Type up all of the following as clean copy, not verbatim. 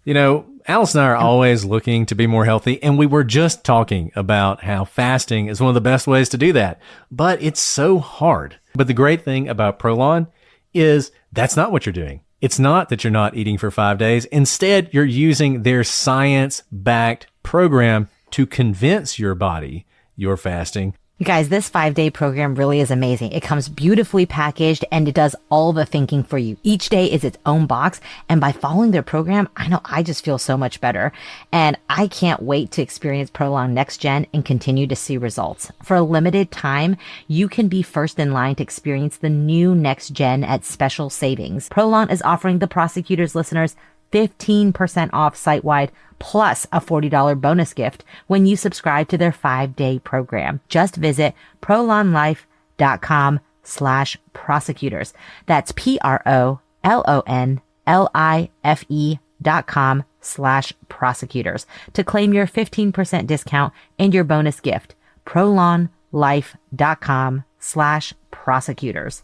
Alice and I are always looking to be more healthy, and we were just talking about how fasting is one of the best ways to do that, but it's so hard. But the great thing about Prolon is that's not what you're doing. It's not that you're not eating for 5 days. Instead, you're using their science-backed program to convince your body you're fasting. You guys, this 5-day program really is amazing. It comes beautifully packaged and it does all the thinking for you. Each day is its own box. And by following their program, I know I just feel so much better. And I can't wait to experience Prolong Next Gen and continue to see results. For a limited time, you can be first in line to experience the new Next Gen at special savings. Prolong is offering the Prosecutors listeners 15% off site-wide plus a $40 bonus gift when you subscribe to their 5-day program. Just visit prolonlife.com/prosecutors. That's PROLONLIFE.com/prosecutors to claim your 15% discount and your bonus gift. prolonlife.com/prosecutors.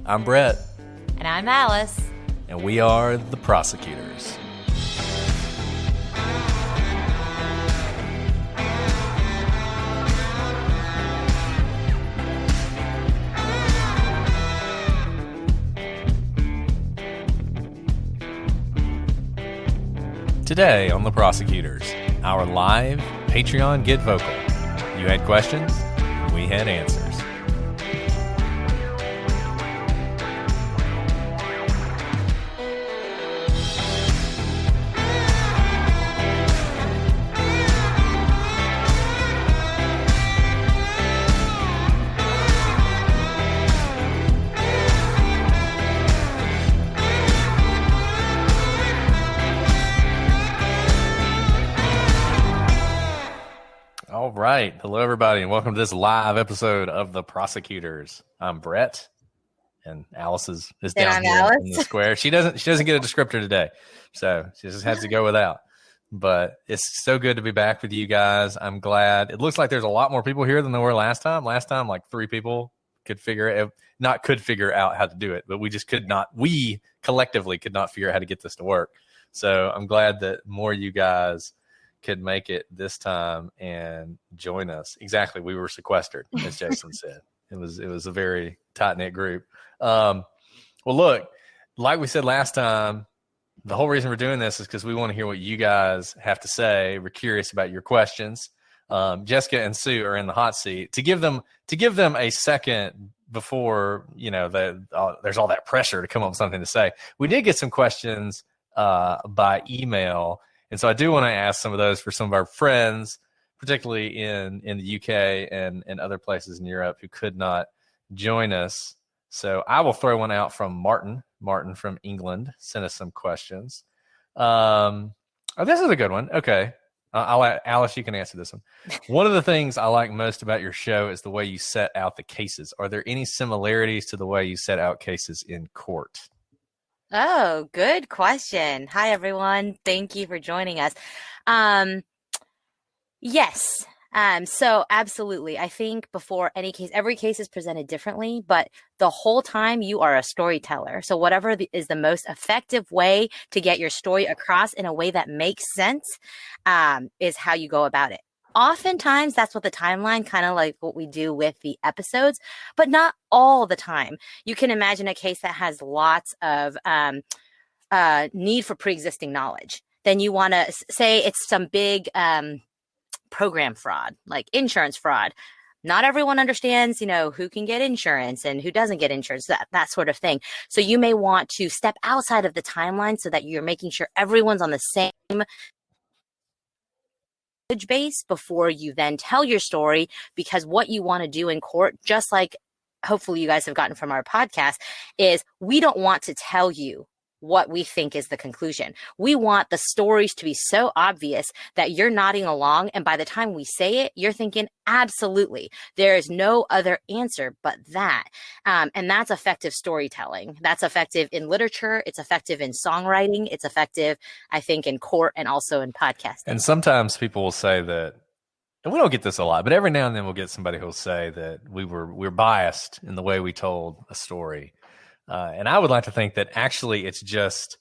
I'm Brett. And I'm Alice. And we are the Prosecutors. Today on the Prosecutors, our live Patreon Get Vokl. You had questions, we had answers. All right. Hello, everybody, and welcome to this live episode of The Prosecutors. I'm Brett, and Alice is down here in the square. She doesn't get a descriptor today, so she just has to go without. But it's so good to be back with you guys. I'm glad. It looks like there's a lot more people here than there were last time. Last time, like 3 people could figure out how to do it, but we just could not. We collectively could not figure out how to get this to work. So I'm glad that more of you guys could make it this time and join us. Exactly. We were sequestered, as Jason said. It was a very tight-knit group. Well, look, like we said last time, the whole reason we're doing this is because we want to hear what you guys have to say. We're curious about your questions. Jessica and Sue are in the hot seat. To give them a second before, there's all that pressure to come up with something to say. We did get some questions by email. And so I do want to ask some of those for some of our friends, particularly in the UK and other places in Europe who could not join us. So I will throw one out from Martin. Martin from England sent us some questions. This is a good one. Okay. Alice, you can answer this one. One of the things I like most about your show is the way you set out the cases. Are there any similarities to the way you set out cases in court? Oh, good question. Hi, everyone. Thank you for joining us. Yes. So absolutely. I think before any case, every case is presented differently, but the whole time you are a storyteller. So whatever is the most effective way to get your story across in a way that makes sense, is how you go about it. Oftentimes, that's what the timeline, kind of like what we do with the episodes, but not all the time. You can imagine a case that has lots of need for pre-existing knowledge. Then you want to say it's some big program fraud, like insurance fraud. Not everyone understands, who can get insurance and who doesn't get insurance, that sort of thing. So you may want to step outside of the timeline so that you're making sure everyone's on the same base before you then tell your story, because what you want to do in court, just like hopefully you guys have gotten from our podcast, is we don't want to tell you what we think is the conclusion. We want the stories to be so obvious that you're nodding along, and by the time we say it, you're thinking, absolutely, there is no other answer but that. And that's effective storytelling. That's effective in literature. It's effective in songwriting. It's effective, I think, in court and also in podcasting. And sometimes people will say that and we don't get this a lot, but every now and then we'll get somebody who'll say that we're biased in the way we told a story. And I would like to think that actually it's just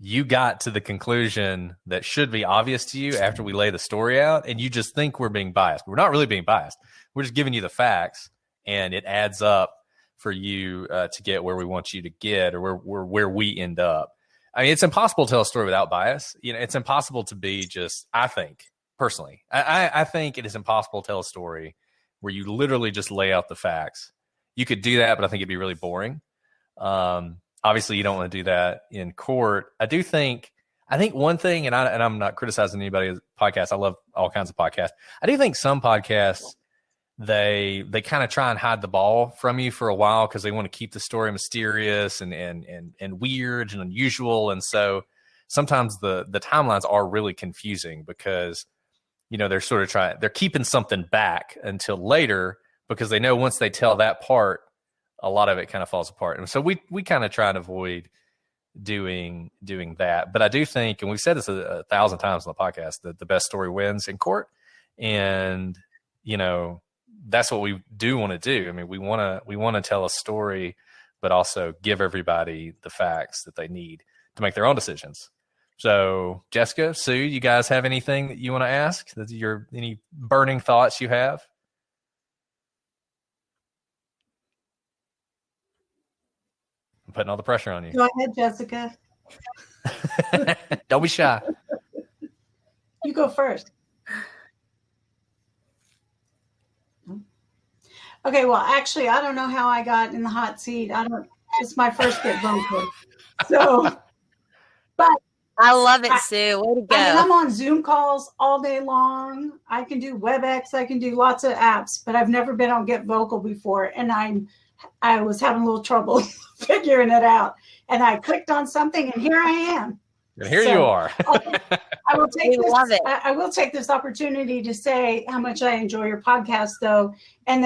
you got to the conclusion that should be obvious to you after we lay the story out, and you just think we're being biased. We're not really being biased. We're just giving you the facts, and it adds up for you to get where we want you to get, or where we end up. I mean, it's impossible to tell a story without bias. You know, it's impossible to be just, I think, personally, I think it is impossible to tell a story where you literally just lay out the facts. You could do that, but I think it'd be really boring. Obviously, you don't want to do that in court. I think one thing, and I'm not criticizing anybody's podcast. I love all kinds of podcasts. I do think some podcasts, they kind of try and hide the ball from you for a while because they want to keep the story mysterious and weird and unusual. And so sometimes the timelines are really confusing because, you know, they're keeping something back until later because they know once they tell that part, a lot of it kind of falls apart. And so we kind of try and avoid doing that. But I do think, and we've said this a thousand times on the podcast, that the best story wins in court. And, you know, that's what we do want to do. I mean, we want to tell a story, but also give everybody the facts that they need to make their own decisions. So Jessica, Sue, you guys have anything that you want to ask? Any burning thoughts you have? I'm putting all the pressure on you. Go ahead, Jessica. Don't be shy. You go first. Okay, well, actually, I don't know how I got in the hot seat. It's my first get Vokl. So, but I love it, Sue. Way to go. I mean, I'm on Zoom calls all day long. I can do WebEx. I can do lots of apps, but I've never been on Get Vokl before. And I was having a little trouble figuring it out. And I clicked on something, and here I am. And here you are. I will take this opportunity to say how much I enjoy your podcast, though. And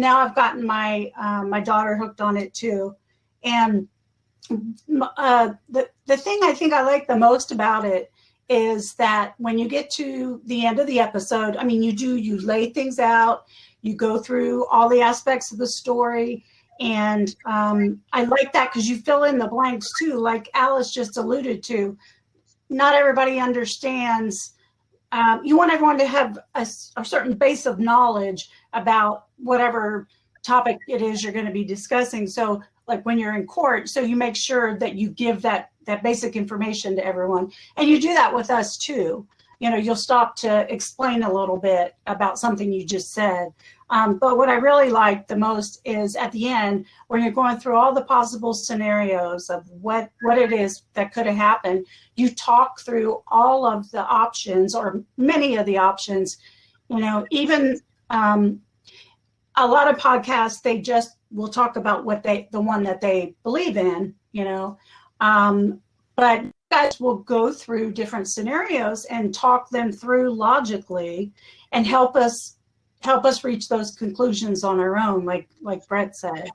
now I've gotten my daughter hooked on it too. And the thing I think I like the most about it is that when you get to the end of the episode, I mean, you lay things out, you go through all the aspects of the story. And I like that because you fill in the blanks too, like Alice just alluded to. Not everybody understands. You want everyone to have a certain base of knowledge about whatever topic it is you're going to be discussing. So like when you're in court, so you make sure that you give that basic information to everyone. And you do that with us too. You know, you'll stop to explain a little bit about something you just said. But what I really like the most is at the end, when you're going through all the possible scenarios of what it is that could have happened, you talk through all of the options or many of the options. You know, even a lot of podcasts, they just will talk about the one that they believe in, you know. But you guys will go through different scenarios and talk them through logically and help us reach those conclusions on our own, like Brett said.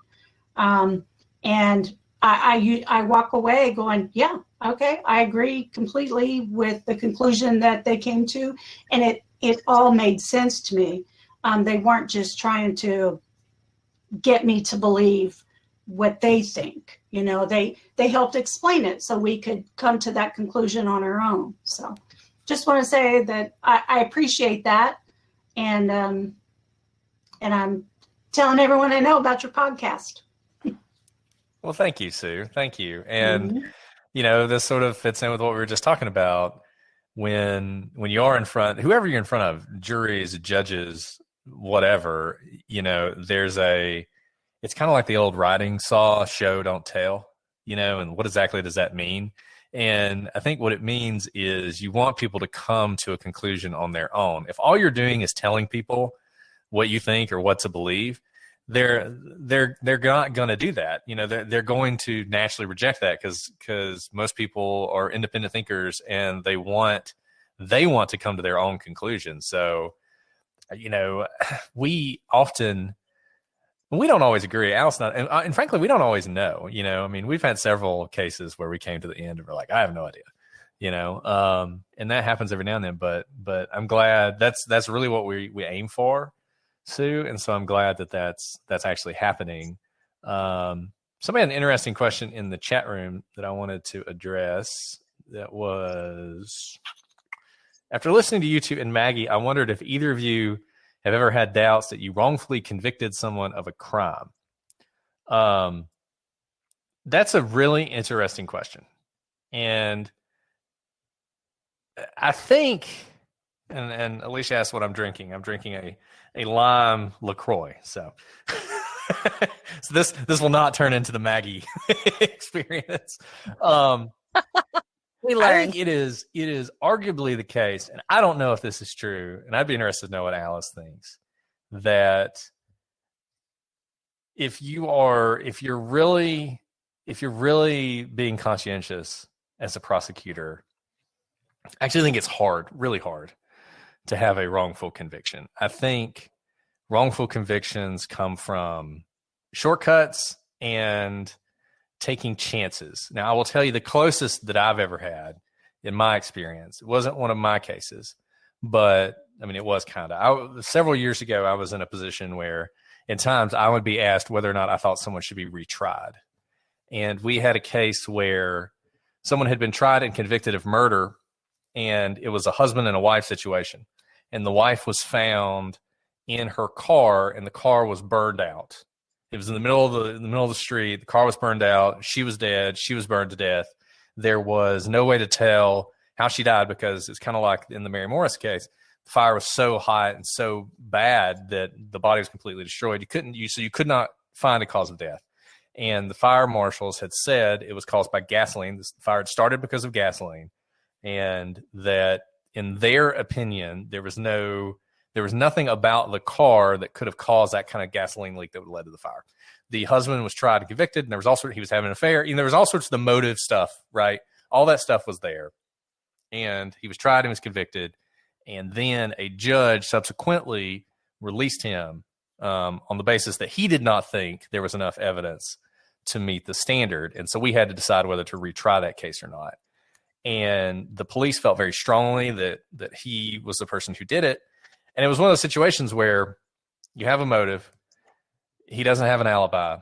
And I walk away going, yeah, okay, I agree completely with the conclusion that they came to, and it all made sense to me. They weren't just trying to get me to believe what they think. You know, they helped explain it so we could come to that conclusion on our own. So just want to say that I appreciate that. And I'm telling everyone I know about your podcast. Well, thank you, Sue. Thank you. And, you know, this sort of fits in with what we were just talking about. When you are in front, whoever you're in front of, juries, judges, whatever, you know, it's kind of like the old writing saw, show, don't tell, you know, and what exactly does that mean? And I think what it means is you want people to come to a conclusion on their own. If all you're doing is telling people what you think or what to believe, they're not going to do that. You know, they're going to naturally reject that because most people are independent thinkers and they want to come to their own conclusion. So, you know, we don't always agree. Alice not, and frankly, we don't always know. You know, I mean, we've had several cases where we came to the end and we're like, I have no idea. And that happens every now and then, but I'm glad that's really what we aim for, Sue. And so I'm glad that that's actually happening. Somebody had an interesting question in the chat room that I wanted to address. That was, after listening to you two and Maggie, I wondered if either of you have ever had doubts that you wrongfully convicted someone of a crime. That's a really interesting question. And I think, and Alicia asked what I'm drinking. I'm drinking a lime LaCroix. So, so this will not turn into the Maggie experience. We learned. I think it is arguably the case, and I don't know if this is true, and I'd be interested to know what Alice thinks, that if you're really being conscientious as a prosecutor, I actually think it's really hard to have a wrongful conviction. I think wrongful convictions come from shortcuts and taking chances. Now, I will tell you the closest that I've ever had in my experience, it wasn't one of my cases, but I mean, it was kind of. Several years ago, I was in a position where at times I would be asked whether or not I thought someone should be retried. And we had a case where someone had been tried and convicted of murder, and it was a husband and a wife situation. And the wife was found in her car, and the car was burned out. It was in the middle of the street. The car was burned out. She was dead. She was burned to death. There was no way to tell how she died because it's kind of like in the Mary Morris case. The fire was so hot and so bad that the body was completely destroyed. So you could not find a cause of death. And the fire marshals had said it was caused by gasoline. The fire had started because of gasoline, and that in their opinion, there was nothing about the car that could have caused that kind of gasoline leak that would have led to the fire. The husband was tried and convicted, and he was having an affair. There was all sorts of the motive stuff, right? All that stuff was there. And he was tried and was convicted. And then a judge subsequently released him on the basis that he did not think there was enough evidence to meet the standard. And so we had to decide whether to retry that case or not. And the police felt very strongly that he was the person who did it. And it was one of those situations where you have a motive. He doesn't have an alibi.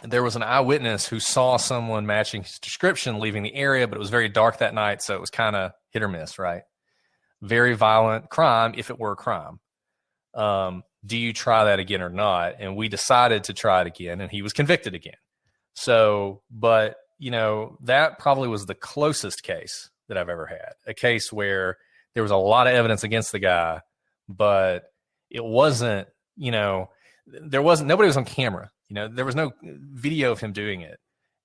There was an eyewitness who saw someone matching his description leaving the area, but it was very dark that night, so it was kind of hit or miss, right? Very violent crime, if it were a crime. Do you try that again or not? And we decided to try it again, and he was convicted again. So, but, that probably was the closest case that I've ever had, a case where there was a lot of evidence against the guy, but it wasn't, nobody was on camera. There was no video of him doing it.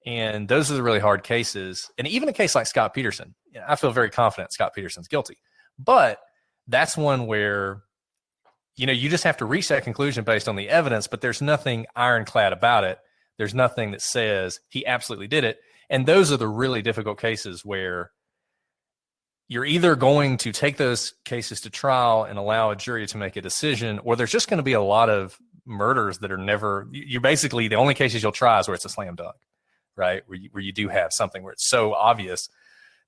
And those are the really hard cases. And even a case like Scott Peterson, I feel very confident Scott Peterson's guilty. But that's one where, you just have to reach that conclusion based on the evidence, but there's nothing ironclad about it. There's nothing that says he absolutely did it. And those are the really difficult cases where you're either going to take those cases to trial and allow a jury to make a decision, or there's just going to be a lot of murders that are never, you're basically, the only cases you'll try is where it's a slam dunk, right? Where you do have something where it's so obvious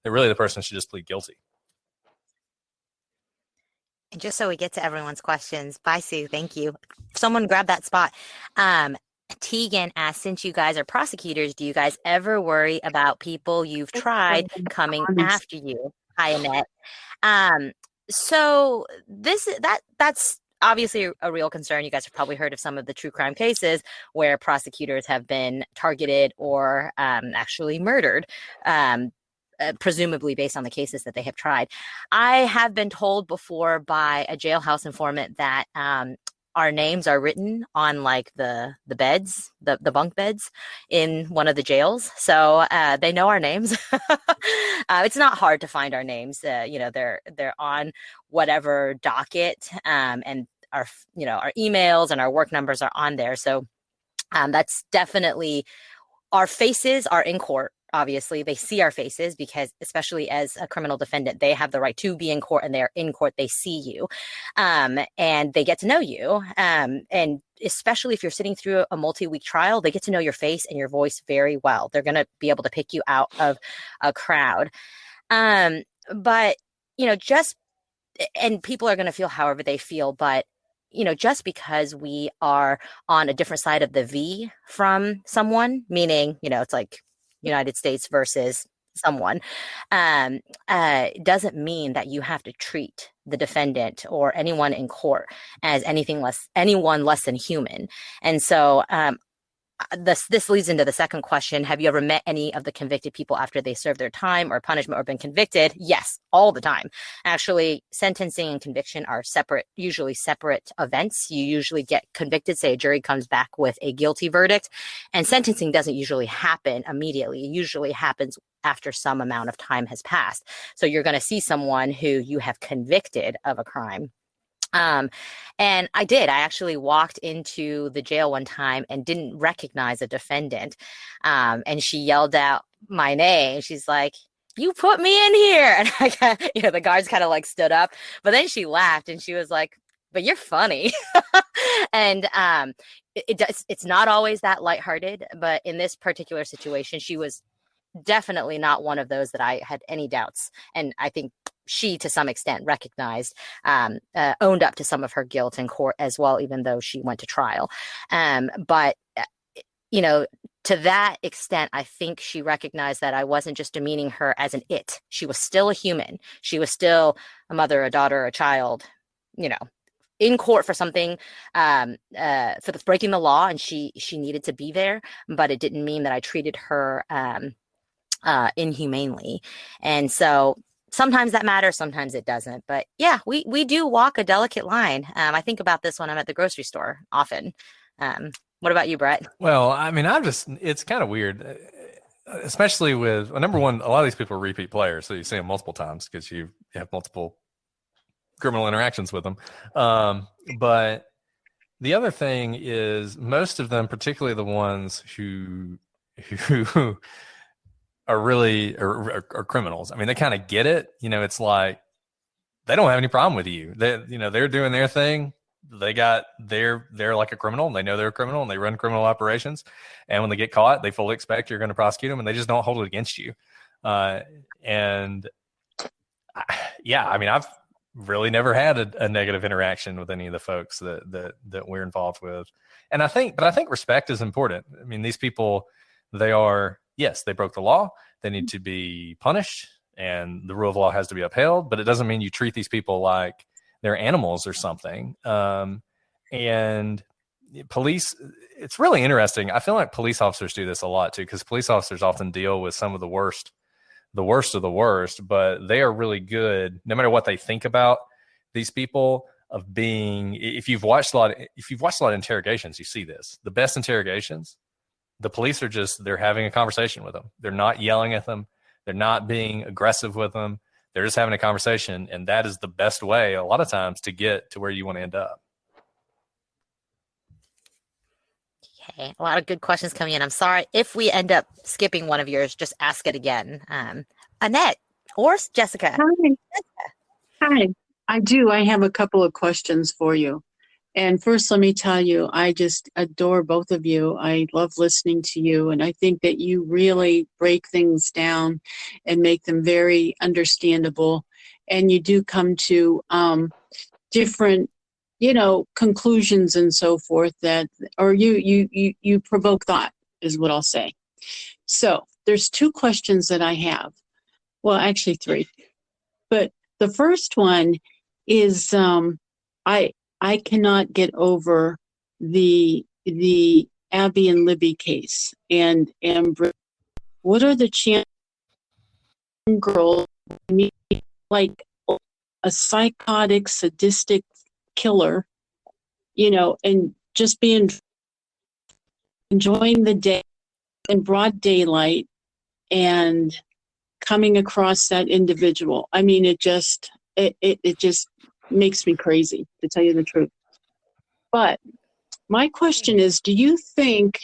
that really the person should just plead guilty. And just so we get to everyone's questions, bye, Sue. Thank you. Someone grab that spot. Tegan asked, since you guys are prosecutors, do you guys ever worry about people you've tried coming after you? Hi, Annette. So that's obviously a real concern. You guys have probably heard of some of the true crime cases where prosecutors have been targeted or actually murdered, presumably based on the cases that they have tried. I have been told before by a jailhouse informant that our names are written on like the beds, the bunk beds in one of the jails. So they know our names. It's not hard to find our names. They're on whatever docket, and our emails and our work numbers are on there. So that's definitely, our faces are in court. Obviously, they see our faces because, especially as a criminal defendant, they have the right to be in court, and they're in court. They see you, and they get to know you. And especially if you're sitting through a multi-week trial, they get to know your face and your voice very well. They're going to be able to pick you out of a crowd. But, just, and people are going to feel however they feel, but, just because we are on a different side of the V from someone, meaning, it's like United States versus someone, doesn't mean that you have to treat the defendant or anyone in court as anyone less than human. And so, this leads into the second question. Have you ever met any of the convicted people after they served their time or punishment or been convicted? Yes, all the time. Actually, sentencing and conviction are usually separate events. You usually get convicted, say a jury comes back with a guilty verdict, and sentencing doesn't usually happen immediately. It usually happens after some amount of time has passed. So you're going to see someone who you have convicted of a crime. And I actually walked into the jail one time and didn't recognize a defendant. And she yelled out my name. She's like, "You put me in here." And the guards kind of like stood up, but then she laughed and she was like, "But you're funny." And, it's not always that lighthearted, but in this particular situation, she was definitely not one of those that I had any doubts. And I think she, to some extent, recognized, owned up to some of her guilt in court as well, even though she went to trial. But to that extent, I think she recognized that I wasn't just demeaning her as an it. She was still a human. She was still a mother, a daughter, a child, in court for something, for breaking the law, and she needed to be there. But it didn't mean that I treated her inhumanely. And so sometimes that matters, sometimes it doesn't. But yeah, we do walk a delicate line. I think about this when I'm at the grocery store often. What about you, Brett? Well, I mean, it's kind of weird, especially with, number one, a lot of these people are repeat players. So you see them multiple times because you have multiple criminal interactions with them. But the other thing is most of them, particularly the ones who are really are criminals. I mean, they kind of get it. It's like they don't have any problem with you. They're doing their thing. They're like a criminal, and they know they're a criminal, and they run criminal operations. And when they get caught, they fully expect you're going to prosecute them, and they just don't hold it against you. I mean, I've really never had a negative interaction with any of the folks that we're involved with. And I think respect is important. I mean, these people, they broke the law. They need to be punished, and the rule of law has to be upheld, but it doesn't mean you treat these people like they're animals or something. And police, it's really interesting. I feel like police officers do this a lot too, because police officers often deal with some of the worst of the worst, but they are really good, no matter what they think about these people, of being, if you've watched a lot of interrogations, you see this. The best interrogations, the police they're having a conversation with them. They're not yelling at them. They're not being aggressive with them. They're just having a conversation. And that is the best way a lot of times to get to where you want to end up. Okay. A lot of good questions coming in. I'm sorry if we end up skipping one of yours, just ask it again. Annette or Jessica. Hi. Hi. I have a couple of questions for you. And first, let me tell you, I just adore both of you. I love listening to you. And I think that you really break things down and make them very understandable. And you do come to different, conclusions and so forth or you provoke thought is what I'll say. So there's two questions that I have. Well, actually three. But the first one is I cannot get over the Abby and Libby case. And what are the chances girl meet like a psychotic, sadistic killer, and just enjoying the day in broad daylight and coming across that individual? I mean, it just makes me crazy, to tell you the truth. But my question is, do you think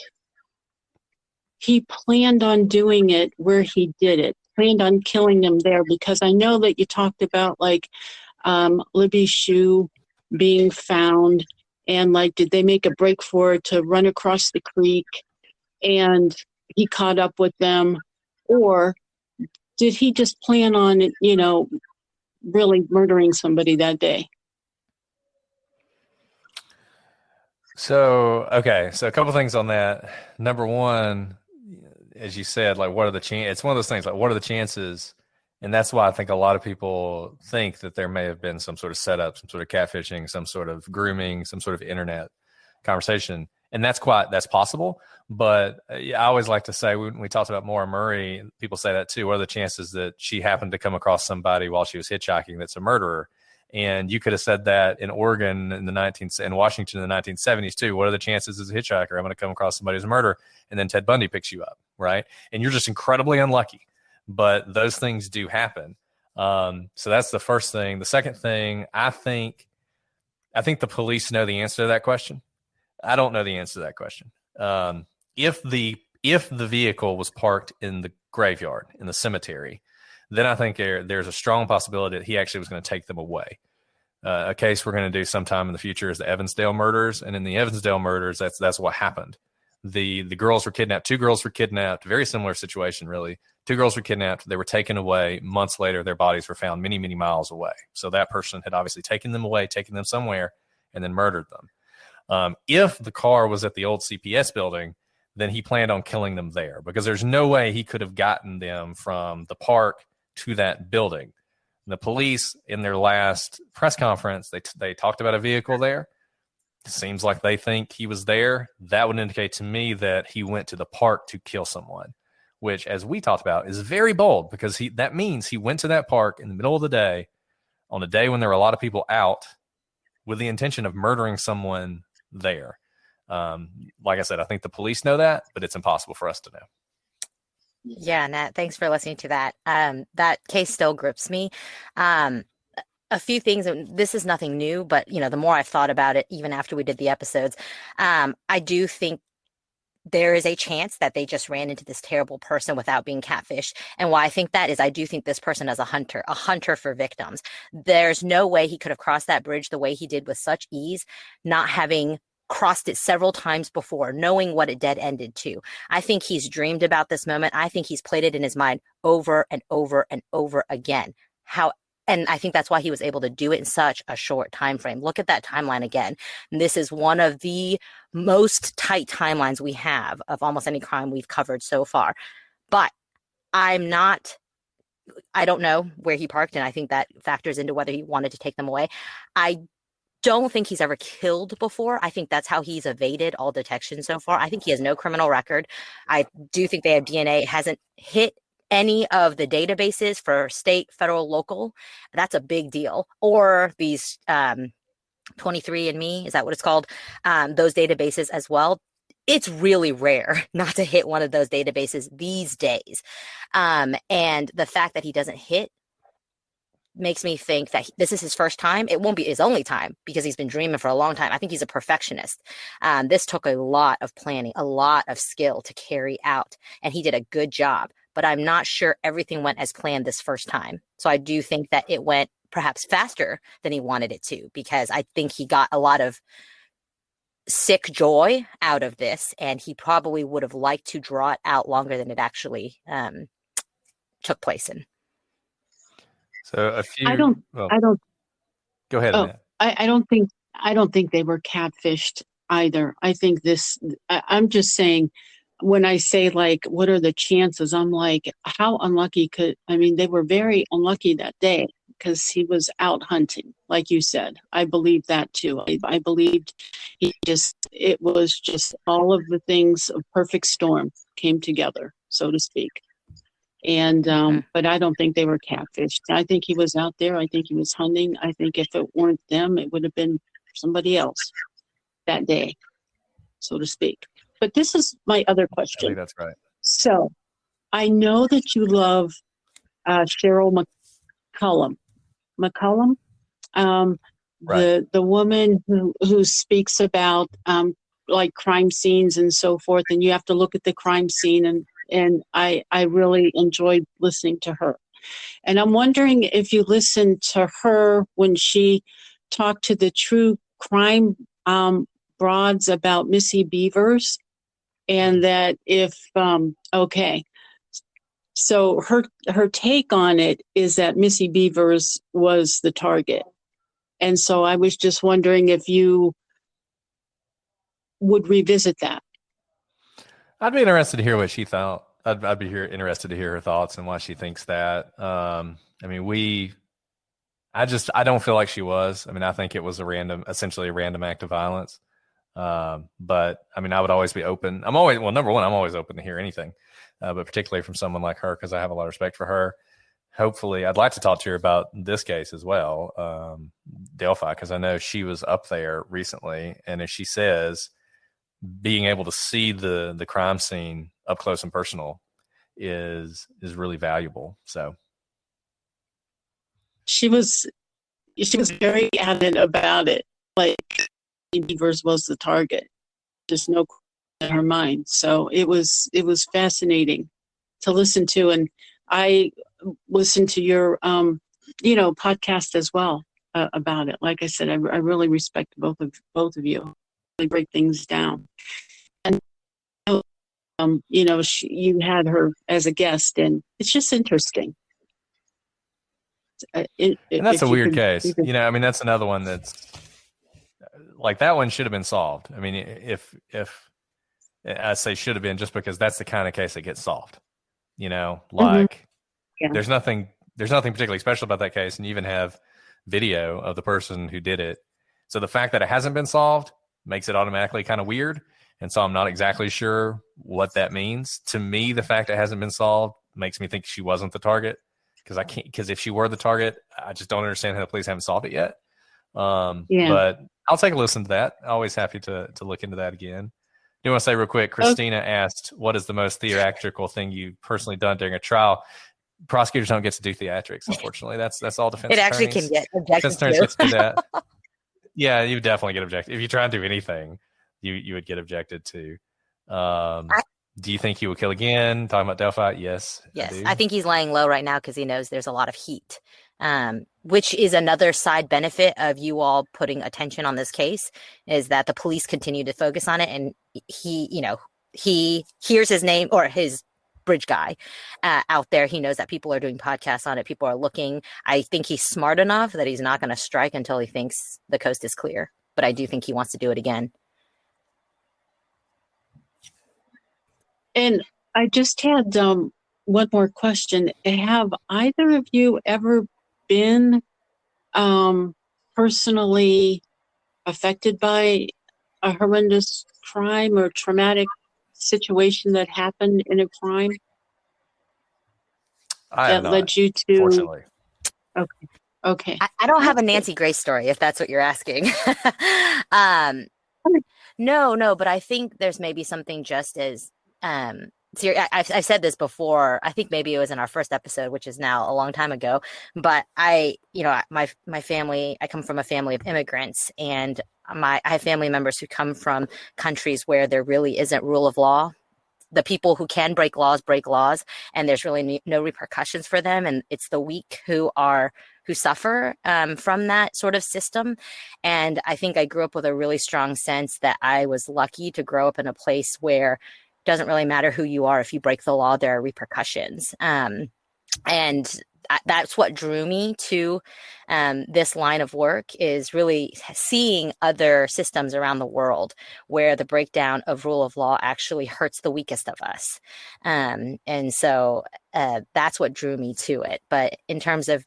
he planned on doing it where he did it, planned on killing them there? Because I know that you talked about Libby's shoe being found, and did they make a break for it to run across the creek and he caught up with them? Or did he just plan on, really murdering somebody that day? So a couple things on that. Number one, as you said, like, what are the chances? It's one of those things, like, what are the chances? And that's why I think a lot of people think that there may have been some sort of setup, some sort of catfishing, some sort of grooming, some sort of internet conversation. And that's possible. But I always like to say, when we talked about Maura Murray, people say that too. What are the chances that she happened to come across somebody while she was hitchhiking that's a murderer? And you could have said that in Oregon in Washington in the 1970s too. What are the chances as a hitchhiker I'm going to come across somebody who's a murderer, and then Ted Bundy picks you up, right? And you're just incredibly unlucky. But those things do happen. So that's the first thing. The second thing, I think the police know the answer to that question. I don't know the answer to that question. If the vehicle was parked in the graveyard, in the cemetery, then I think there's a strong possibility that he actually was going to take them away. A case we're going to do sometime in the future is the Evansdale murders. And in the Evansdale murders, that's what happened. The girls were kidnapped. 2 girls were kidnapped. Very similar situation, really. 2 girls were kidnapped. They were taken away. Months later, their bodies were found many, many miles away. So that person had obviously taken them away, taken them somewhere, and then murdered them. If the car was at the old CPS building, then he planned on killing them there, because there's no way he could have gotten them from the park to that building. The police, in their last press conference, they talked about a vehicle there. Seems like they think he was there. That would indicate to me that he went to the park to kill someone, which, as we talked about, is very bold, because that means he went to that park in the middle of the day, on a day when there were a lot of people out, with the intention of murdering someone there. Like I said, I think the police know that, but it's impossible for us to know. Yeah, Nat, thanks for listening to that. That case still grips me. A few things, and this is nothing new, but the more I've thought about it, even after we did the episodes, I do think there is a chance that they just ran into this terrible person without being catfished. And why I think that is, I do think this person is a hunter for victims. There's no way he could have crossed that bridge the way he did with such ease, not having crossed it several times before, knowing what it dead ended to. I think he's dreamed about this moment. I think he's played it in his mind over and over and over again. And I think that's why he was able to do it in such a short time frame. Look at that timeline again. And this is one of the most tight timelines we have of almost any crime we've covered so far. But I don't know where he parked, and I think that factors into whether he wanted to take them away. I don't think he's ever killed before. I think that's how he's evaded all detection so far. I think he has no criminal record. I do think they have DNA. It hasn't hit any of the databases for state, federal, local. That's a big deal. Or these 23andMe, is that what it's called? Those databases as well. It's really rare not to hit one of those databases these days. And the fact that he doesn't hit makes me think that this is his first time. It won't be his only time, because he's been dreaming for a long time. I think he's a perfectionist. This took a lot of planning, a lot of skill to carry out, and he did a good job. But I'm not sure everything went as planned this first time. So I do think that it went perhaps faster than he wanted it to, because I think he got a lot of sick joy out of this, and he probably would have liked to draw it out longer than it actually took place in. So I don't. Go ahead. I don't think they were catfished either. I think I'm just saying, when I say, like, what are the chances? I'm like, how unlucky they were very unlucky that day, because he was out hunting, like you said. I believe that too. I believed it was just all of the things, a perfect storm came together, so to speak. And, but I don't think they were catfished. I think he was out there. I think he was hunting. I think if it weren't them, it would have been somebody else that day, so to speak. But this is my other question. I think that's right. So I know that you love Cheryl McCollum. Right. The woman who speaks about like crime scenes and so forth, and you have to look at the crime scene, and I really enjoyed listening to her. And I'm wondering if you listened to her when she talked to the true crime broads about Missy Beavers, and that if So her take on it is that Missy Beavers was the target. And so I was just wondering if you would revisit that. I'd be interested to hear what she thought. I'd be interested to hear her thoughts and why she thinks that. I mean, I don't feel like she was. I mean, I think it was essentially a random act of violence. But I mean, I would always be open. Number one, I'm always open to hear anything, but particularly from someone like her, because I have a lot of respect for her. Hopefully, I'd like to talk to her about this case as well, Delphi, because I know she was up there recently, and as she says, being able to see the crime scene up close and personal is really valuable. So she was very adamant about it. Like Beavers was the target. There's no question in her mind. So it was fascinating to listen to, and I listened to your podcast as well about it. Like I said, I really respect both of you. Really break things down, and you had her as a guest, and it's just interesting. And that's a weird case. I mean, that's another one that's like that one should have been solved. I mean, if I say should have been, just because that's the kind of case that gets solved. Like there's nothing particularly special about that case, and you even have video of the person who did it. So the fact that it hasn't been solved makes it automatically kind of weird. And so I'm not exactly sure what that means. To me, the fact it hasn't been solved makes me think she wasn't the target, because if she were the target, I just don't understand how the police haven't solved it yet. But I'll take a listen to that. Always happy to look into that again. Do you want to say real quick, Christina asked, what is the most theatrical thing you've personally done during a trial? Prosecutors don't get to do theatrics, unfortunately. That's all defense attorneys. It actually can get objected to. Get to do that. Yeah, you would definitely get objected. If you try and do anything, you would get objected to. Do you think he will kill again? Talking about Delphi? Yes. I think he's laying low right now because he knows there's a lot of heat, which is another side benefit of you all putting attention on this case, is that the police continue to focus on it. And he hears his name, or his bridge guy out there. He knows that people are doing podcasts on it. People are looking. I think he's smart enough that he's not going to strike until he thinks the coast is clear. But I do think he wants to do it again. And I just had one more question. Have either of you ever been personally affected by a horrendous crime or traumatic situation that happened in a crime that led you to? Fortunately. Okay. I don't have a Nancy Grace story, if that's what you're asking. No, but I think there's maybe something just as I've said this before. I think maybe it was in our first episode, which is now a long time ago. But my family, I come from a family of immigrants, and I have family members who come from countries where there really isn't rule of law. The people who can break laws, and there's really no repercussions for them. And it's the weak who suffer from that sort of system. And I think I grew up with a really strong sense that I was lucky to grow up in a place where it doesn't really matter who you are. If you break the law, there are repercussions. And that's what drew me to this line of work, is really seeing other systems around the world where the breakdown of rule of law actually hurts the weakest of us. And so that's what drew me to it. But in terms of,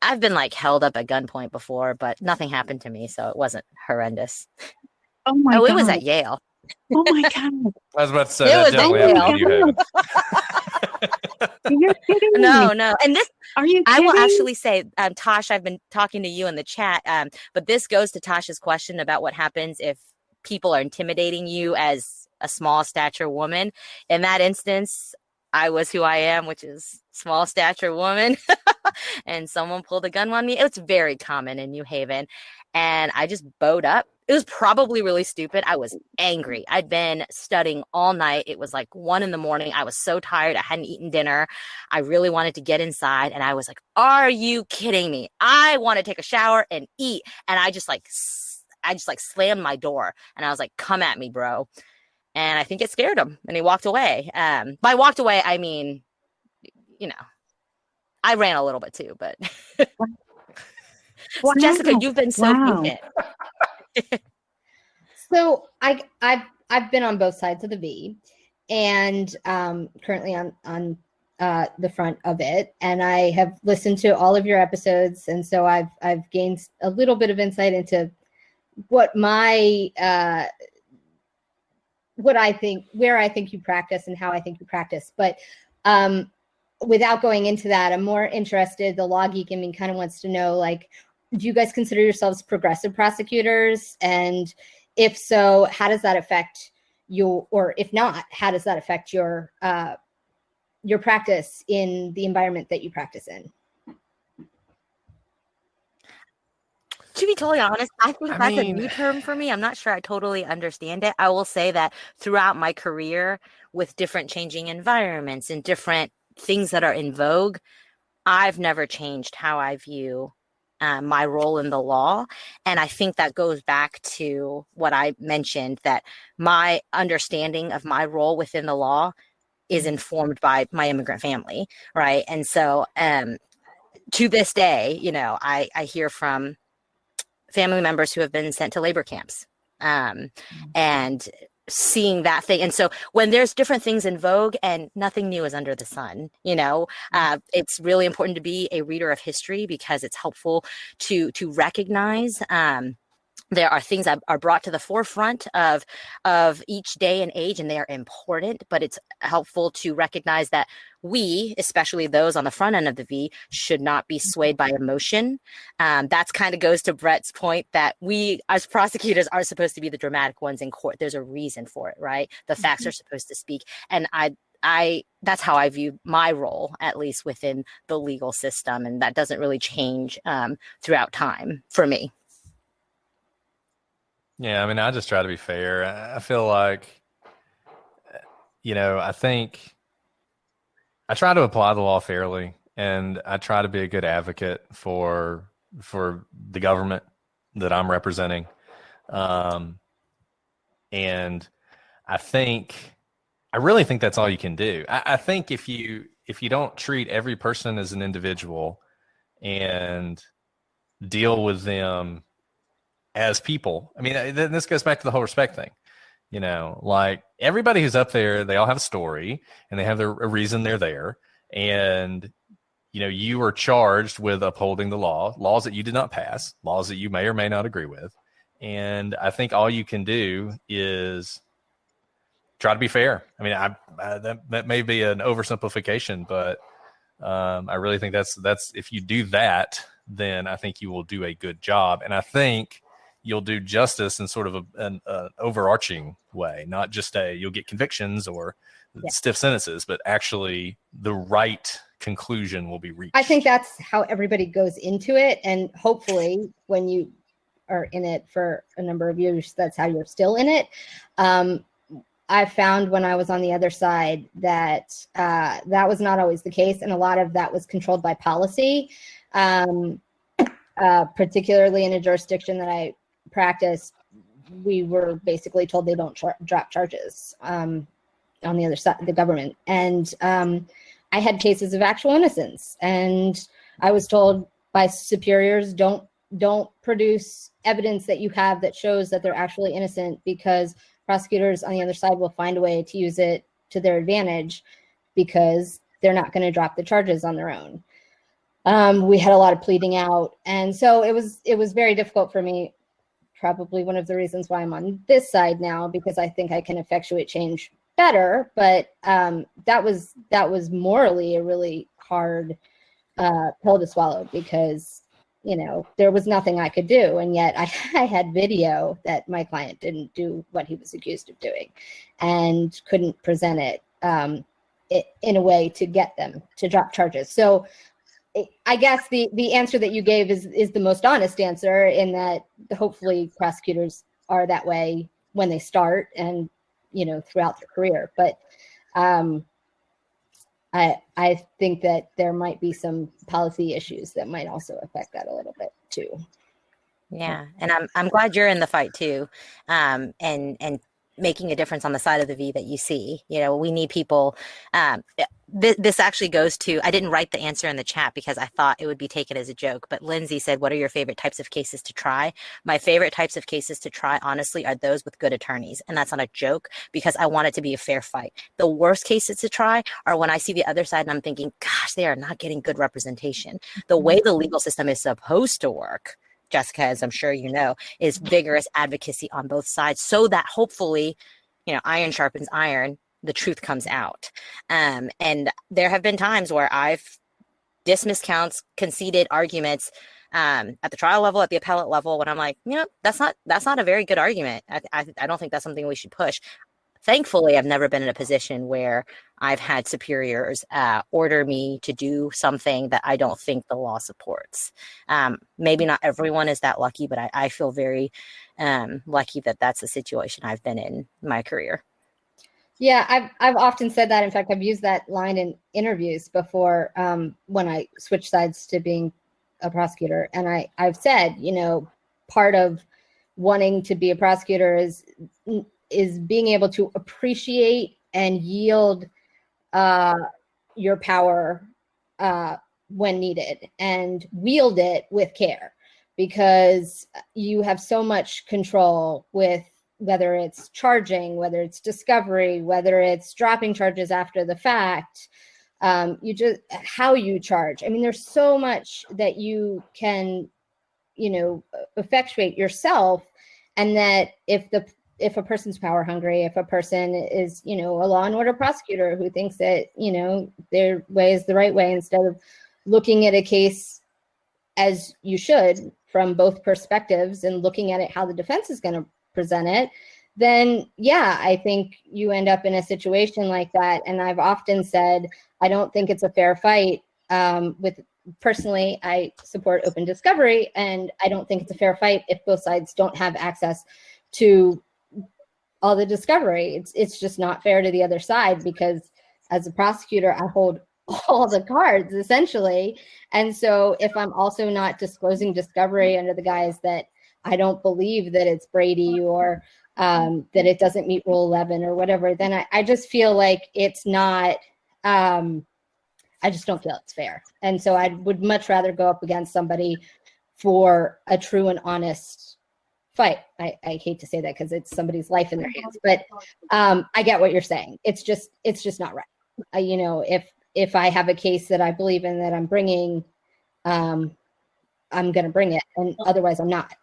I've been held up at gunpoint before, but nothing happened to me, so it wasn't horrendous. Oh my God. It was at Yale. Oh my God. I was about to say that definitely happened to you. You're kidding me. No. And this, are you kidding? I will actually say, Tosh, I've been talking to you in the chat, but this goes to Tosh's question about what happens if people are intimidating you as a small stature woman. In that instance, I was who I am, which is small stature woman, and someone pulled a gun on me. It's very common in New Haven, and I just bowed up. It was probably really stupid. I was angry. I'd been studying all night. It was 1 a.m. I was so tired. I hadn't eaten dinner. I really wanted to get inside, and I was like, "Are you kidding me? I want to take a shower and eat." And I just slammed my door, and I was like, "Come at me, bro." And I think it scared him, and he walked away. By walked away, I mean, I ran a little bit too, but Wow. Jessica, you've been so patient. So I've been on both sides of the V, and currently on the front of it, and I have listened to all of your episodes, and so I've gained a little bit of insight into what what I think, where I think you practice and how I think you practice. But without going into that, I'm more interested, the law geek in me kind of wants to know, like, do you guys consider yourselves progressive prosecutors? And if so, how does that affect you? Or if not, how does that affect your practice in the environment that you practice in? To be totally honest, I think that's a new term for me. I'm not sure I totally understand it. I will say that throughout my career, with different changing environments and different things that are in vogue, I've never changed how I view my role in the law. And I think that goes back to what I mentioned, that my understanding of my role within the law is informed by my immigrant family, right? And so to this day, I hear from family members who have been sent to labor camps, and seeing that thing. And so when there's different things in vogue, and nothing new is under the sun, it's really important to be a reader of history, because it's helpful to recognize there are things that are brought to the forefront of each day and age, and they are important, but it's helpful to recognize that we, especially those on the front end of the V, should not be swayed by emotion. That's kind of goes to Brett's point that we, as prosecutors, are supposed to be the dramatic ones in court. There's a reason for it, right? The facts are supposed to speak. And I that's how I view my role, at least within the legal system. And that doesn't really change throughout time for me. Yeah, I just try to be fair. I feel like, I think I try to apply the law fairly, and I try to be a good advocate for the government that I'm representing. And I really think that's all you can do. I think if you don't treat every person as an individual and deal with them as people, then this goes back to the whole respect thing. Like, everybody who's up there, they all have a story, and they have a reason they're there. And, you are charged with upholding the laws that you did not pass, laws that you may or may not agree with. And I think all you can do is try to be fair. That may be an oversimplification, but I really think that's if you do that, then I think you will do a good job. And I think you'll do justice in sort of an overarching way, not just you'll get convictions or stiff sentences, but actually the right conclusion will be reached. I think that's how everybody goes into it. And hopefully when you are in it for a number of years, that's how you're still in it. I found when I was on the other side that that was not always the case. And a lot of that was controlled by policy, particularly in a jurisdiction that I practiced. We were basically told they don't drop charges on the other side, the government. And I had cases of actual innocence. And I was told by superiors, don't produce evidence that you have that shows that they're actually innocent, because prosecutors on the other side will find a way to use it to their advantage, because they're not going to drop the charges on their own. We had a lot of pleading out. And so it was very difficult for me. Probably one of the reasons why I'm on this side now, because I think I can effectuate change better. But that was morally a really hard pill to swallow, because there was nothing I could do. And yet I had video that my client didn't do what he was accused of doing, and couldn't present it in a way to get them to drop charges. So I guess the answer that you gave is the most honest answer, in that hopefully prosecutors are that way when they start and, throughout their career. But I think that there might be some policy issues that might also affect that a little bit too. Yeah. And I'm glad you're in the fight too. And making a difference on the side of the V that you see. We need people. This actually goes to, I didn't write the answer in the chat because I thought it would be taken as a joke, but Lindsay said, what are your favorite types of cases to try? My favorite types of cases to try, honestly, are those with good attorneys. And that's not a joke because I want it to be a fair fight. The worst cases to try are when I see the other side and I'm thinking, gosh, they are not getting good representation. The way the legal system is supposed to work, Jessica, as I'm sure you know, is vigorous advocacy on both sides so that hopefully, iron sharpens iron, the truth comes out. And there have been times where I've dismissed counts, conceded arguments at the trial level, at the appellate level, when I'm like, that's not a very good argument. I don't think that's something we should push. Thankfully, I've never been in a position where I've had superiors order me to do something that I don't think the law supports. Maybe not everyone is that lucky, but I feel very lucky that that's the situation I've been in my career. Yeah, I've often said that. In fact, I've used that line in interviews before when I switched sides to being a prosecutor. And I've said, part of wanting to be a prosecutor is being able to appreciate and yield your power when needed and wield it with care, because you have so much control with whether it's charging, whether it's discovery, whether it's dropping charges after the fact, how you charge. I mean, there's so much that you can, effectuate yourself. And that if a person's power hungry, if a person is, a law and order prosecutor who thinks that, their way is the right way, instead of looking at a case as you should from both perspectives and looking at it how the defense is going to present it, then I think you end up in a situation like that. And I've often said, I don't think it's a fair fight. Personally, I support open discovery, and I don't think it's a fair fight if both sides don't have access to all the discovery. It's just not fair to the other side, because as a prosecutor, I hold all the cards essentially. And so if I'm also not disclosing discovery under the guise that I don't believe that it's Brady or that it doesn't meet Rule 11 or whatever, then I just feel like it's not, I just don't feel it's fair. And so I would much rather go up against somebody for a true and honest fight. I hate to say that because it's somebody's life in their hands, but I get what you're saying. It's just not right. If I have a case that I believe in that I'm bringing, I'm going to bring it, and otherwise I'm not.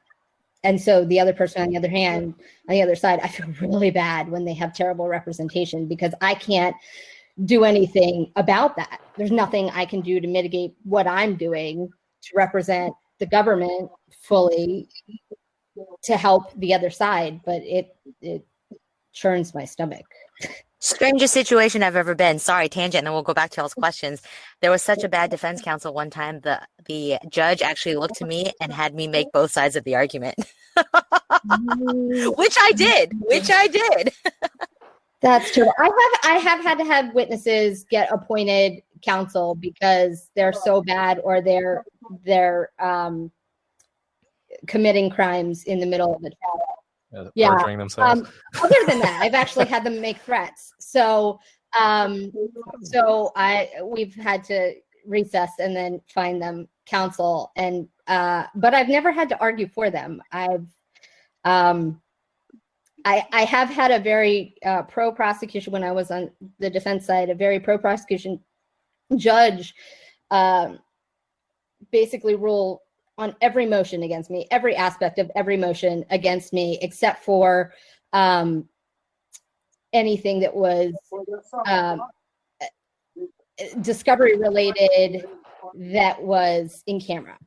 And so the other person, on the other hand, on the other side, I feel really bad when they have terrible representation, because I can't do anything about that. There's nothing I can do to mitigate what I'm doing to represent the government fully to help the other side, but it churns my stomach. Strangest situation I've ever been. Sorry, tangent, and then we'll go back to y'all's questions. There was such a bad defense counsel one time. The judge actually looked to me and had me make both sides of the argument, which I did. That's true. I have had to have witnesses get appointed counsel because they're so bad, or they're committing crimes in the middle of the trial. Perjuring themselves. Other than that, I've actually had them make threats. So we've had to recess and then find them counsel, and but I've never had to argue for them. I have had a very pro prosecution when I was on the defense side, a very pro prosecution judge basically rule on every motion against me, every aspect of every motion against me, except for anything that was discovery related that was in camera.